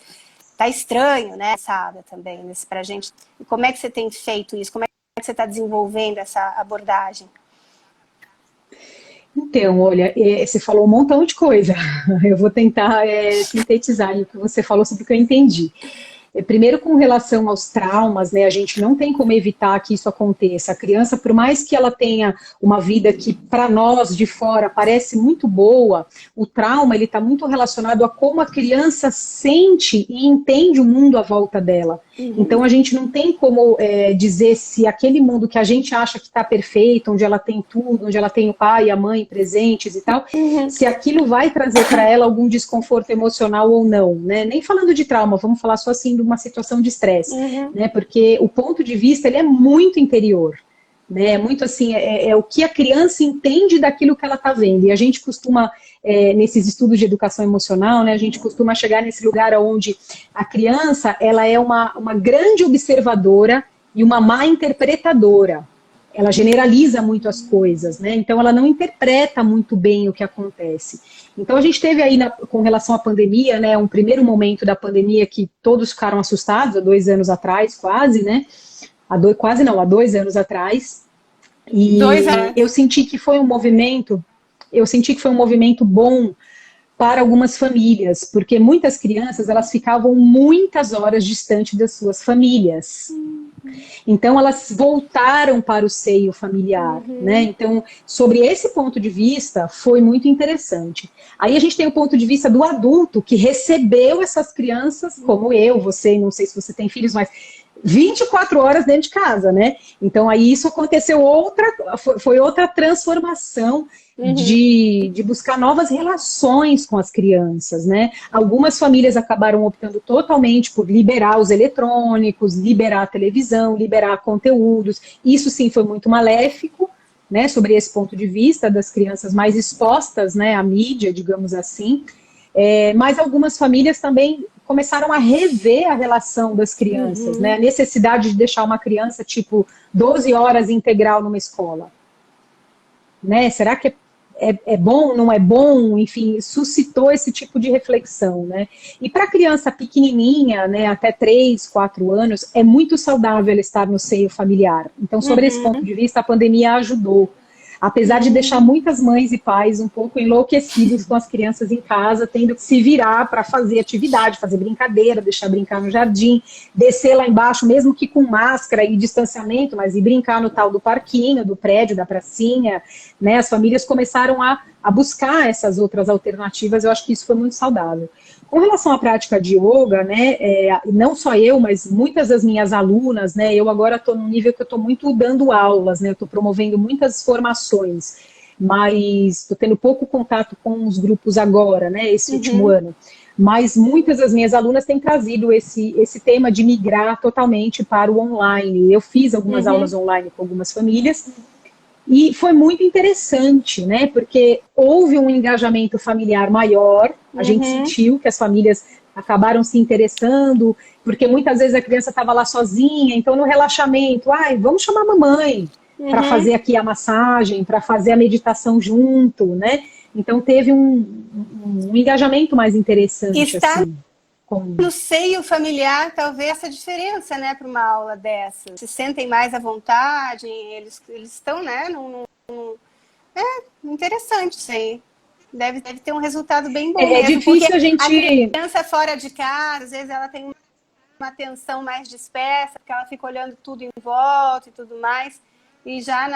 Tá estranho, né, essa área também, pra gente. E como é que você tem feito isso? Como é que você está desenvolvendo essa abordagem? Então, olha, você falou um montão de coisa. Eu vou tentar sintetizar o que você falou sobre o que eu entendi. Primeiro, com relação aos traumas, né, a gente não tem como evitar que isso aconteça. A criança, por mais que ela tenha uma vida que, para nós, de fora, parece muito boa, o trauma, ele está muito relacionado a como a criança sente e entende o mundo à volta dela. Uhum. Então, a gente não tem como dizer se aquele mundo que a gente acha que está perfeito, onde ela tem tudo, onde ela tem o pai e a mãe presentes e tal, se aquilo vai trazer para ela algum desconforto emocional ou não, né? Nem falando de trauma, vamos falar só assim de uma situação de estresse, né? Porque o ponto de vista, ele é muito interior, né? Muito assim, é o que a criança entende daquilo que ela está vendo. E a gente costuma, nesses estudos de educação emocional, né? A gente costuma chegar nesse lugar onde a criança, ela é uma grande observadora e uma má interpretadora. Ela generaliza muito as coisas, né? Então ela não interpreta muito bem o que acontece. Então a gente teve aí, com relação à pandemia, né, um primeiro momento da pandemia que todos ficaram assustados, há 2 anos atrás, quase, né? Há 2 anos atrás. E eu senti que foi um movimento bom para algumas famílias, porque muitas crianças, elas ficavam muitas horas distante das suas famílias. Então, elas voltaram para o seio familiar, né? Então, sobre esse ponto de vista, foi muito interessante. Aí a gente tem o ponto de vista do adulto, que recebeu essas crianças, como eu, você, não sei se você tem filhos, mas 24 horas dentro de casa, né? Então, aí isso aconteceu foi outra transformação de buscar novas relações com as crianças, né? Algumas famílias acabaram optando totalmente por liberar os eletrônicos, liberar a televisão, liberar conteúdos. Isso sim foi muito maléfico, né? Sobre esse ponto de vista das crianças mais expostas, né, à mídia, digamos assim. Mas algumas famílias também começaram a rever a relação das crianças, né? A necessidade de deixar uma criança, tipo, 12 horas integral numa escola. Né? Será que é bom, não é bom? Enfim, suscitou esse tipo de reflexão, né? E para criança pequenininha, né, até 3, 4 anos, é muito saudável ela estar no seio familiar. Então, sobre esse ponto de vista, a pandemia ajudou. apesar de deixar muitas mães e pais um pouco enlouquecidos com as crianças em casa, tendo que se virar para fazer atividade, fazer brincadeira, deixar brincar no jardim, descer lá embaixo, mesmo que com máscara e distanciamento, mas ir brincar no tal do parquinho, do prédio, da pracinha, né? As famílias começaram a buscar essas outras alternativas, eu acho que isso foi muito saudável. Com relação à prática de yoga, né, não só eu, mas muitas das minhas alunas, né, eu agora estou num nível que eu estou muito dando aulas, né, eu estou promovendo muitas formações, mas estou tendo pouco contato com os grupos agora, né, esse último ano. Mas muitas das minhas alunas têm trazido esse tema de migrar totalmente para o online. Eu fiz algumas aulas online com algumas famílias, e foi muito interessante, né? Porque houve um engajamento familiar maior, a gente sentiu que as famílias acabaram se interessando, porque muitas vezes a criança estava lá sozinha, então no relaxamento, vamos chamar a mamãe para fazer aqui a massagem, para fazer a meditação junto, né? Então teve um engajamento mais interessante. Assim, no seio familiar, talvez essa diferença, né, para uma aula dessa. Se sentem mais à vontade, eles estão, né, interessante isso aí. Deve ter um resultado bem bom mesmo. É difícil a gente... A criança fora de casa, às vezes ela tem uma atenção mais dispersa, porque ela fica olhando tudo em volta e tudo mais. E já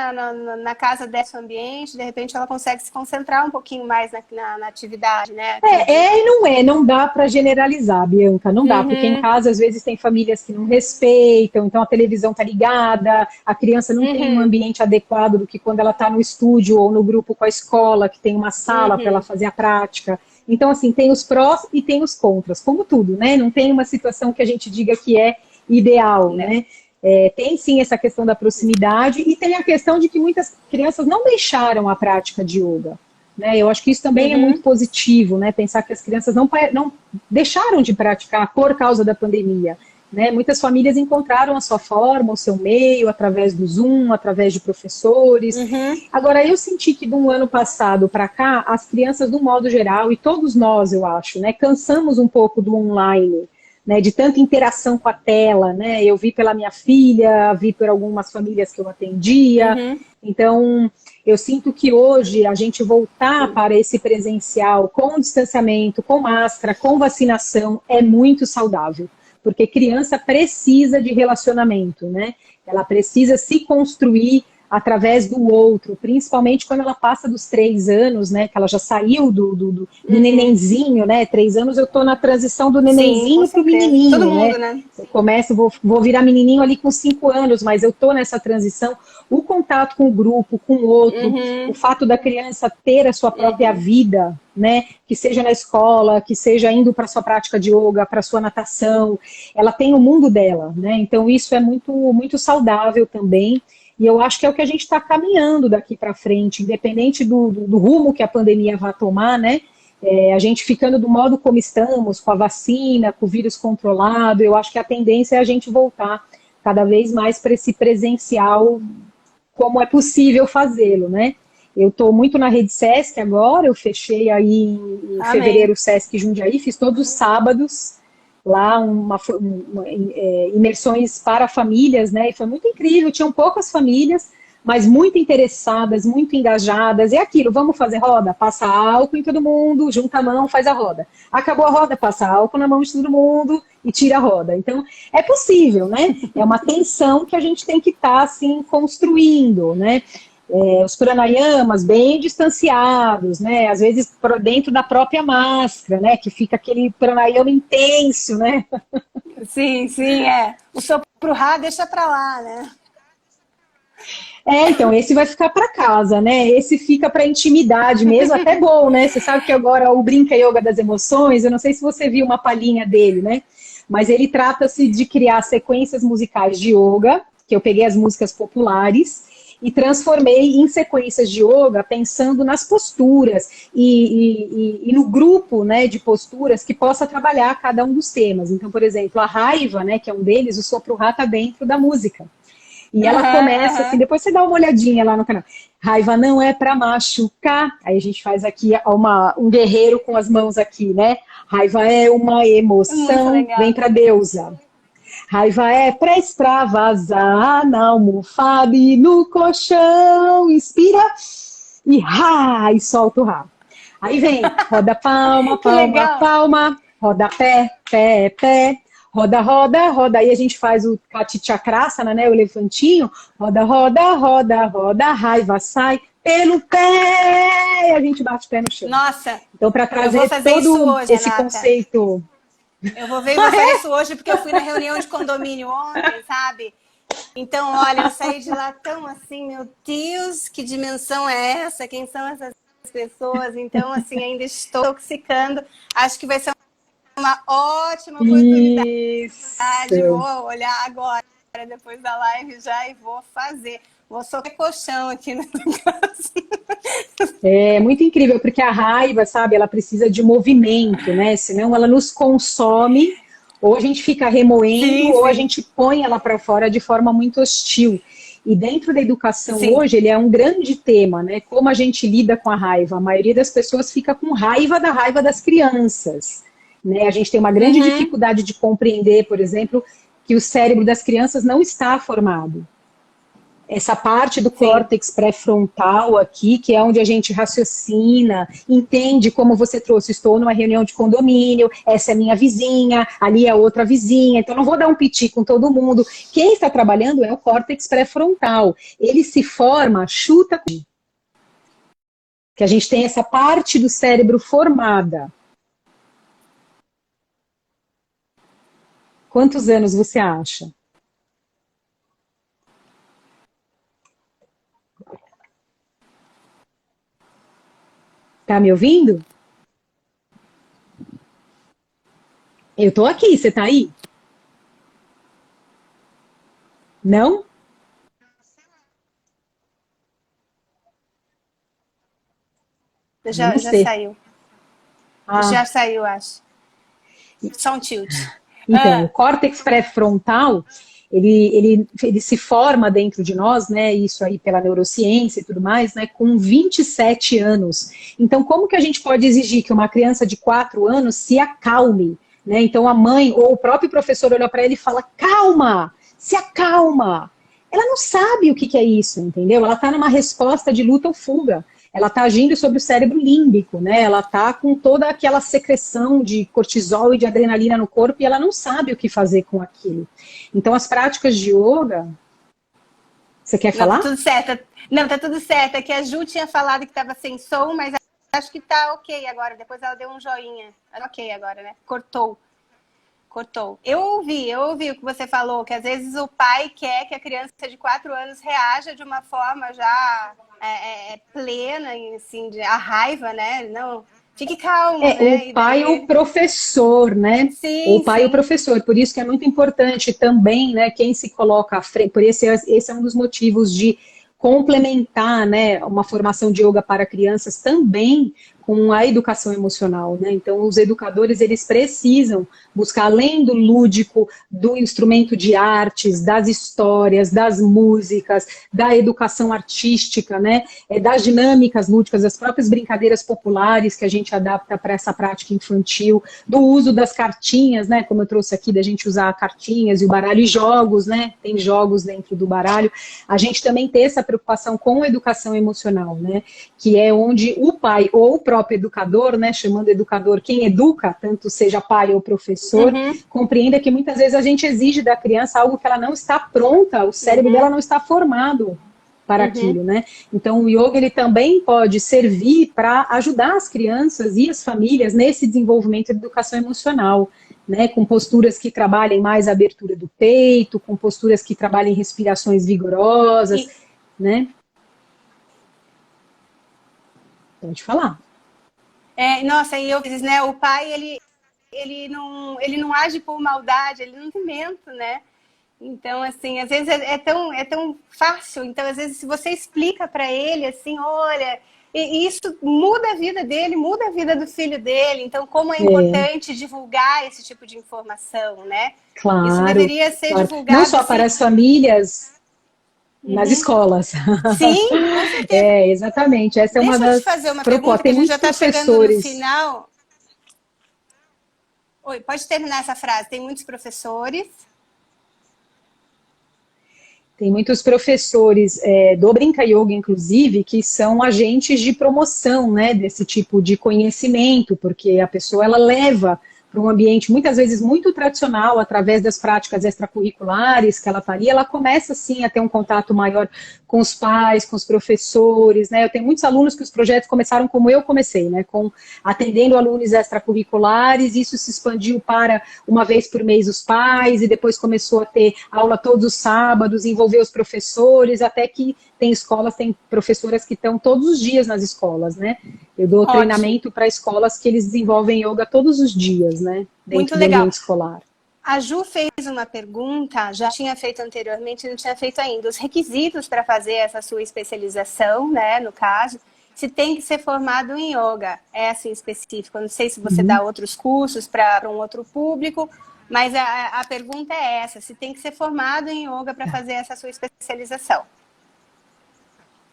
na casa desse ambiente, de repente ela consegue se concentrar um pouquinho mais na atividade, né? E não dá para generalizar, Bianca, não dá, porque em casa às vezes tem famílias que não respeitam, então a televisão tá ligada, a criança não tem um ambiente adequado do que quando ela tá no estúdio ou no grupo com a escola, que tem uma sala para ela fazer a prática. Então, assim, tem os prós e tem os contras, como tudo, né? Não tem uma situação que a gente diga que é ideal, né? Tem sim essa questão da proximidade e tem a questão de que muitas crianças não deixaram a prática de yoga, né? Eu acho que isso também é muito positivo, né? Pensar que as crianças não deixaram de praticar por causa da pandemia, né? Muitas famílias encontraram a sua forma, o seu meio, através do Zoom, através de professores. Agora, eu senti que de um ano passado para cá, as crianças, de um modo geral, e todos nós, eu acho, né, cansamos um pouco do online, né, de tanta interação com a tela, né? Eu vi pela minha filha, vi por algumas famílias que eu atendia. Então, eu sinto que hoje a gente voltar para esse presencial com distanciamento, com máscara, com vacinação, é muito saudável. Porque criança precisa de relacionamento, né? Ela precisa se construir através do outro, principalmente quando ela passa dos 3 anos, né, que ela já saiu do nenenzinho, né, 3 anos eu tô na transição do nenenzinho pro menininho, todo mundo, né? Eu começo, vou virar menininho ali com 5 anos, mas eu tô nessa transição, o contato com o grupo, com o outro, o fato da criança ter a sua própria vida, né, que seja na escola, que seja indo para sua prática de yoga, para sua natação, ela tem o mundo dela, né, então isso é muito, muito saudável também. E eu acho que é o que a gente está caminhando daqui para frente, independente do rumo que a pandemia vai tomar, né? A gente ficando do modo como estamos, com a vacina, com o vírus controlado, eu acho que a tendência é a gente voltar cada vez mais para esse presencial, como é possível fazê-lo, né? Eu estou muito na Rede Sesc agora, eu fechei aí em fevereiro o Sesc Jundiaí, fiz todos os sábados, lá imersões para famílias, né? E foi muito incrível, tinham poucas famílias, mas muito interessadas, muito engajadas. É aquilo, vamos fazer roda? Passa álcool em todo mundo, junta a mão, faz a roda. Acabou a roda, passa álcool na mão de todo mundo e tira a roda. Então, é possível, né? É uma tensão que a gente tem que estar, assim, construindo, né? Os pranayamas bem distanciados, né? Às vezes dentro da própria máscara, né? Que fica aquele pranayama intenso, né? Sim, o sopro Rá deixa pra lá, né? Então, esse vai ficar para casa, né? Esse fica para intimidade mesmo, até bom, né? Você sabe que agora o Brinca Yoga das Emoções, eu não sei se você viu uma palhinha dele, né? Mas ele trata-se de criar sequências musicais de yoga, que eu peguei as músicas populares e transformei em sequências de yoga pensando nas posturas e no grupo, né, de posturas que possa trabalhar cada um dos temas. Então, por exemplo, a raiva, né, que é um deles, o sopro Rá está dentro da música. E ela começa assim, depois você dá uma olhadinha lá no canal. Raiva não é para machucar. Aí a gente faz aqui um guerreiro com as mãos aqui, né? Raiva é uma emoção, vem para deusa. Raiva é pra extravasar na almofada e no colchão. Inspira e solta o rabo. Aí vem, roda palma, Que palma, legal. palma, roda pé, pé, pé, roda, roda, roda. Aí a gente faz o Katichakrasana, né, o elefantinho. Roda, roda, roda, roda, a raiva sai pelo pé. E a gente bate o pé no chão. Nossa, Então, para eu vou trazer fazer isso todo hoje, esse Renata. conceito... Eu vou ver e vou fazer isso hoje, porque eu fui na reunião de condomínio ontem, sabe? Então, olha, eu saí de lá tão assim, meu Deus, que dimensão é essa? Quem são essas pessoas? Então, assim, ainda estou intoxicando. Acho que vai ser uma ótima oportunidade. Isso. Vou olhar agora, depois da live já, e vou fazer. Vou socar colchão aqui nessa casa. É muito incrível, porque a raiva, sabe, ela precisa de movimento, né? Senão ela nos consome, ou a gente fica remoendo, Sim, ou a sim. gente põe ela para fora de forma muito hostil. E dentro da educação Sim. hoje, ele é um grande tema, né? Como a gente lida com a raiva. A maioria das pessoas fica com raiva da raiva das crianças, né? A gente tem uma grande dificuldade de compreender, por exemplo, que o cérebro das crianças não está formado. Essa parte do córtex pré-frontal aqui, que é onde a gente raciocina, entende, como você trouxe, estou numa reunião de condomínio, essa é minha vizinha, ali é outra vizinha, então não vou dar um piti com todo mundo. Quem está trabalhando é o córtex pré-frontal. Ele se forma, chuta, que a gente tem essa parte do cérebro formada. Quantos anos você acha? Tá me ouvindo? Eu tô aqui, você tá aí? Não? Não Já sei. saiu. Ah, Já saiu, acho. Só um tilt. então, o córtex pré-frontal, ele se forma dentro de nós, né, isso aí pela neurociência e tudo mais, né, com 27 anos. Então, como que a gente pode exigir que uma criança de 4 anos se acalme? Né? Então, a mãe ou o próprio professor olha para ele e fala, calma, se acalma. Ela não sabe o que, que é isso, entendeu? Ela está numa resposta de luta ou fuga. Ela está agindo sobre o cérebro límbico, né? Ela está com toda aquela secreção de cortisol e de adrenalina no corpo e ela não sabe o que fazer com aquilo. Então, as práticas de yoga... Você quer Não, falar? tá tudo certo. Não, tá tudo certo. É que a Ju tinha falado que estava sem som, mas acho que tá ok agora. Depois ela deu um joinha. Ok agora, né? Cortou. Eu ouvi o que você falou, que às vezes o pai quer que a criança de 4 anos reaja de uma forma já plena, assim, a raiva, né? Não, fique calmo, né? O pai ou o professor, né? O Sim, pai ou o sim. professor, por isso que é muito importante também, né, quem se coloca à frente, por esse é um dos motivos de complementar, né, uma formação de yoga para crianças também com a educação emocional, né? Então, os educadores, eles precisam buscar, além do lúdico, do instrumento de artes, das histórias, das músicas, da educação artística, né? Das dinâmicas lúdicas, das próprias brincadeiras populares que a gente adapta para essa prática infantil, do uso das cartinhas, né? Como eu trouxe aqui, da gente usar cartinhas e o baralho e jogos, né? Tem jogos dentro do baralho. A gente também tem essa preocupação com a educação emocional, né? Que é onde o pai ou o próprio educador, né? Chamando educador quem educa, tanto seja pai ou professor, compreenda que muitas vezes a gente exige da criança algo que ela não está pronta, o cérebro dela não está formado para aquilo, né? Então o yoga ele também pode servir para ajudar as crianças e as famílias nesse desenvolvimento de educação emocional, né? Com posturas que trabalhem mais a abertura do peito, com posturas que trabalhem respirações vigorosas, né? Pode falar. Nossa, e eu fiz, né? O pai, ele não age por maldade, ele não tem sentimento, né? Então, assim, às vezes é tão fácil. Então, às vezes, se você explica para ele, assim, olha, e isso muda a vida dele, muda a vida do filho dele. Então, como é importante divulgar esse tipo de informação, né? Claro. Isso deveria ser claro. divulgado. Não só assim, para as famílias, nas escolas. Sim, com certeza. Exatamente. Essa é uma Deixa eu das te fazer uma propostas. pergunta, que Tem a gente já muitos está chegando no professores. final. Oi, pode terminar essa frase. Tem muitos professores. Tem muitos professores do Brinca Yoga, inclusive, que são agentes de promoção, né, desse tipo de conhecimento, porque a pessoa ela leva para um ambiente muitas vezes muito tradicional, através das práticas extracurriculares que ela está ali, ela começa sim a ter um contato maior com os pais, com os professores, né? Eu tenho muitos alunos que os projetos começaram como eu comecei, né? Com atendendo alunos extracurriculares, isso se expandiu para uma vez por mês os pais, e depois começou a ter aula todos os sábados, envolver os professores, até que tem escolas, tem professoras que estão todos os dias nas escolas, né? Eu dou treinamento para escolas que eles desenvolvem yoga todos os dias, né? Dentro do ambiente escolar. A Ju fez uma pergunta, já tinha feito anteriormente, não tinha feito ainda. Os requisitos para fazer essa sua especialização, né, no caso, se tem que ser formado em yoga, é assim específico. Eu não sei se você dá outros cursos para um outro público, mas a pergunta é essa, se tem que ser formado em yoga para fazer essa sua especialização.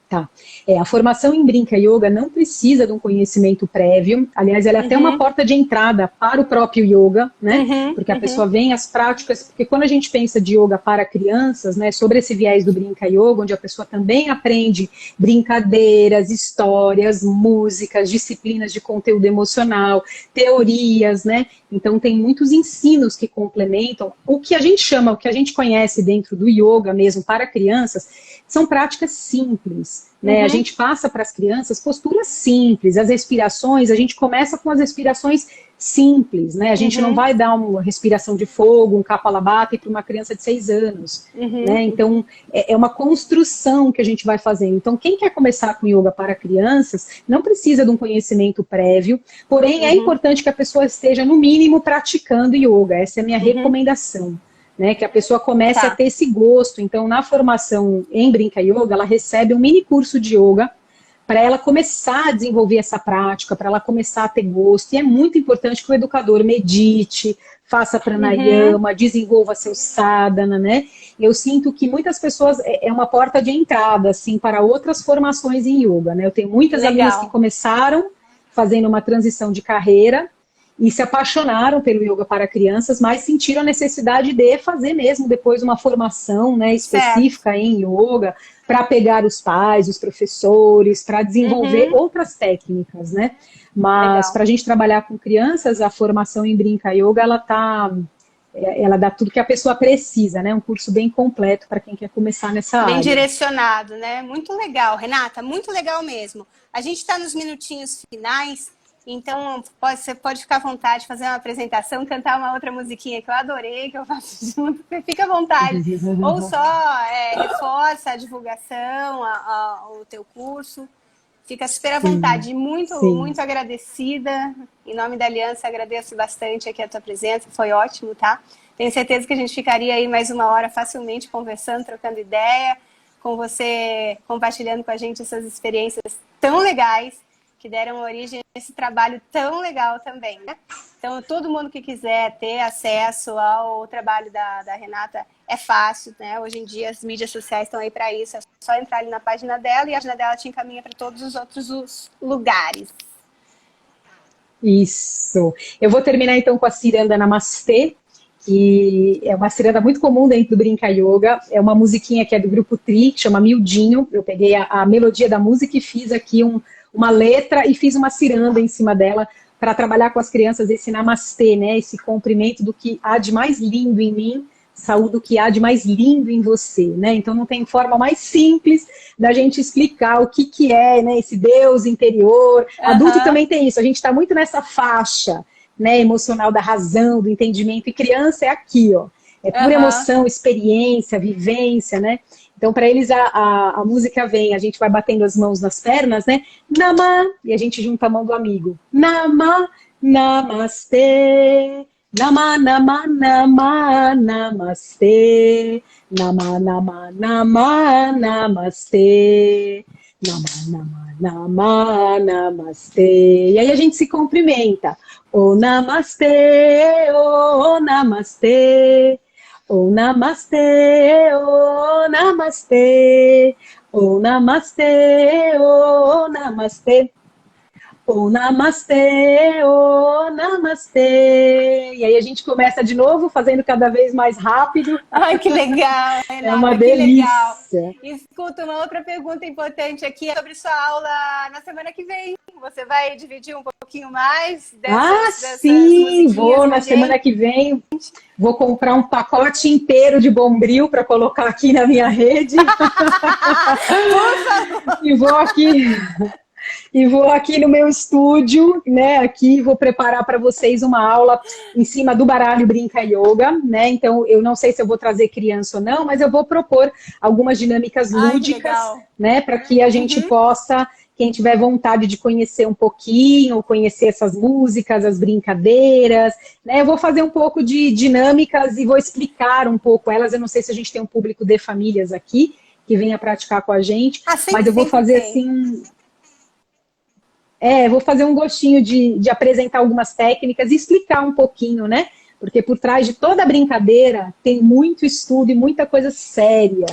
Tá. A formação em Brinca Yoga não precisa de um conhecimento prévio. Aliás, ela é até uma porta de entrada para o próprio yoga, né? Porque a pessoa vem as práticas, porque quando a gente pensa de yoga para crianças, né, sobre esse viés do Brinca Yoga, onde a pessoa também aprende brincadeiras, histórias, músicas, disciplinas de conteúdo emocional, teorias, né? Então tem muitos ensinos que complementam o que a gente chama, o que a gente conhece dentro do yoga mesmo para crianças. São práticas simples, né? A gente passa para as crianças posturas simples, as respirações, a gente começa com as respirações simples, né? A gente não vai dar uma respiração de fogo, um kapalabhati para uma criança de 6 anos, né? Então, é uma construção que a gente vai fazendo. Então, quem quer começar com yoga para crianças, não precisa de um conhecimento prévio, porém, é importante que a pessoa esteja, no mínimo, praticando yoga. Essa é a minha recomendação. Né, que a pessoa comece a ter esse gosto. Então, na formação em Brinca Yoga, ela recebe um mini curso de yoga para ela começar a desenvolver essa prática, para ela começar a ter gosto. E é muito importante que o educador medite, faça pranayama, desenvolva seu sadhana, né? Eu sinto que muitas pessoas, é uma porta de entrada, assim, para outras formações em yoga, né? Eu tenho muitas alunas que começaram fazendo uma transição de carreira, e se apaixonaram pelo yoga para crianças, mas sentiram a necessidade de fazer mesmo depois uma formação, né, específica em yoga, para pegar os pais, os professores, para desenvolver outras técnicas, né? Mas para a gente trabalhar com crianças, a formação em Brinca Yoga, ela dá tudo que a pessoa precisa, né? Um curso bem completo para quem quer começar nessa área. Bem direcionado, né? Muito legal, Renata, muito legal mesmo. A gente está nos minutinhos finais. Então, você pode ficar à vontade de fazer uma apresentação, cantar uma outra musiquinha que eu adorei, que eu faço junto, fica à vontade. Ou só reforça a divulgação, o teu curso. Fica super à vontade. Muito agradecida. Em nome da Aliança, agradeço bastante aqui a tua presença, foi ótimo, tá? Tenho certeza que a gente ficaria aí mais uma hora facilmente conversando, trocando ideia, com você compartilhando com a gente essas experiências tão legais, que deram origem a esse trabalho tão legal também, né? Então, todo mundo que quiser ter acesso ao trabalho da Renata é fácil, né? Hoje em dia as mídias sociais estão aí para isso, é só entrar ali na página dela e a página dela te encaminha para todos os outros lugares. Isso. Eu vou terminar então com a ciranda Namastê, que é uma ciranda muito comum dentro do Brinca Yoga. É uma musiquinha que é do grupo Tri, que chama Mildinho. Eu peguei a melodia da música e fiz aqui uma letra e fiz uma ciranda em cima dela para trabalhar com as crianças esse namastê, né? Esse cumprimento do que há de mais lindo em mim, saúde do que há de mais lindo em você, né? Então não tem forma mais simples da gente explicar o que é, né? Esse Deus interior. Adulto também tem isso, a gente está muito nessa faixa, né, emocional da razão, do entendimento, e criança é aqui, ó. É pura emoção, experiência, vivência, né? Então, para eles, a música vem, a gente vai batendo as mãos nas pernas, né? Namá, e a gente junta a mão do amigo. Namá, namastê. Namá, namá, namá, namastê. Namá, namá, namá, namastê. Namá, namá, namá, namastê. E aí a gente se cumprimenta. Oh, namastê, oh, namastê. Oh, namastê, oh, namastê. Oh, namastê, oh, namastê. Oh, namastê, oh, namastê. e aí a gente começa de novo, fazendo cada vez mais rápido. Ai, que legal, Renata, é uma que delícia. Legal. Escuta, uma outra pergunta importante aqui é sobre sua aula na semana que vem. Você vai dividir um pouquinho mais dessas sim, vou na semana que vem. Vou comprar um pacote inteiro de Bombril para colocar aqui na minha rede. Por favor. E vou aqui no meu estúdio, né? Aqui vou preparar para vocês uma aula em cima do baralho Brinca Yoga, né? Então, eu não sei se eu vou trazer criança ou não, mas eu vou propor algumas dinâmicas lúdicas, né? Para que a gente possa, quem tiver vontade de conhecer um pouquinho, conhecer essas músicas, as brincadeiras, né? Eu vou fazer um pouco de dinâmicas e vou explicar um pouco elas. Eu não sei se a gente tem um público de famílias aqui que venha praticar com a gente, mas eu vou fazer assim... vou fazer um gostinho de apresentar algumas técnicas e explicar um pouquinho, né? Porque por trás de toda brincadeira tem muito estudo e muita coisa séria.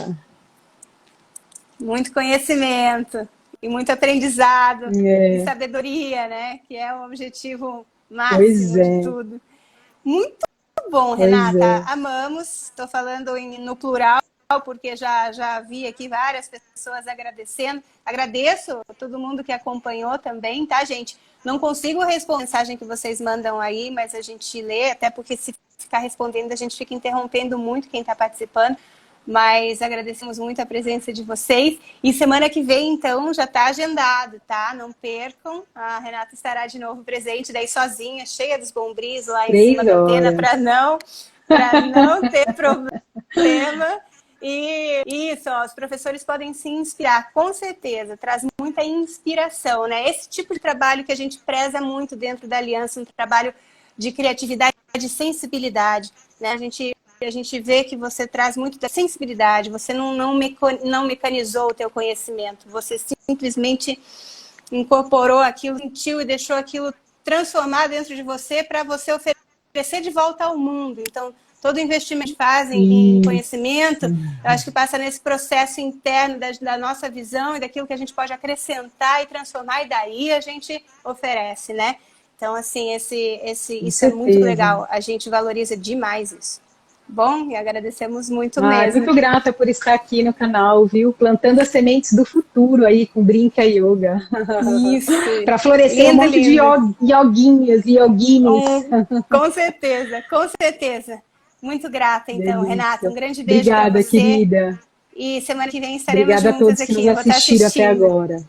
Muito conhecimento e muito aprendizado e sabedoria, né? Que é o objetivo máximo de tudo. Muito bom, Renata. Amamos. Estou falando no plural, porque já vi aqui várias pessoas agradecendo. Agradeço a todo mundo que acompanhou também, tá, gente? Não consigo responder a mensagem que vocês mandam aí, mas a gente lê, até porque se ficar respondendo, a gente fica interrompendo muito quem está participando. Mas agradecemos muito a presença de vocês. E semana que vem, então, já está agendado, tá? Não percam. A Renata estará de novo presente, daí sozinha, cheia dos bombris lá em cima da antena, para não ter problema. E isso, ó, os professores podem se inspirar, com certeza, traz muita inspiração, né? Esse tipo de trabalho que a gente preza muito dentro da Aliança, um trabalho de criatividade e sensibilidade, né? A gente vê que você traz muito da sensibilidade, você não mecanizou o teu conhecimento, você simplesmente incorporou aquilo, sentiu e deixou aquilo transformar dentro de você para você oferecer de volta ao mundo. Então, todo investimento que fazem em conhecimento, eu acho que passa nesse processo interno da nossa visão e daquilo que a gente pode acrescentar e transformar, e daí a gente oferece, né? Então, assim, isso é muito legal. A gente valoriza demais isso. Bom, e agradecemos muito mesmo. Muito grata por estar aqui no canal, viu? Plantando as sementes do futuro aí com Brinca Yoga. Isso. Para florescer lindo, um monte de yoguinhas e yoguines. Com certeza, com certeza. Muito grata, então, delícia. Renata. Um grande beijo para você. Obrigada, querida. E semana que vem estaremos juntas juntas aqui. Obrigada a todos que nos assistiram até agora.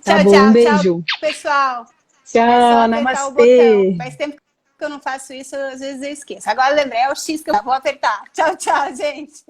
Tchau, bom, tchau. Um beijo. Tchau, pessoal. Tchau, namastê. Faz tempo que eu não faço isso, às vezes eu esqueço. Agora lembrei, é o X que eu vou apertar. Tchau, tchau, gente.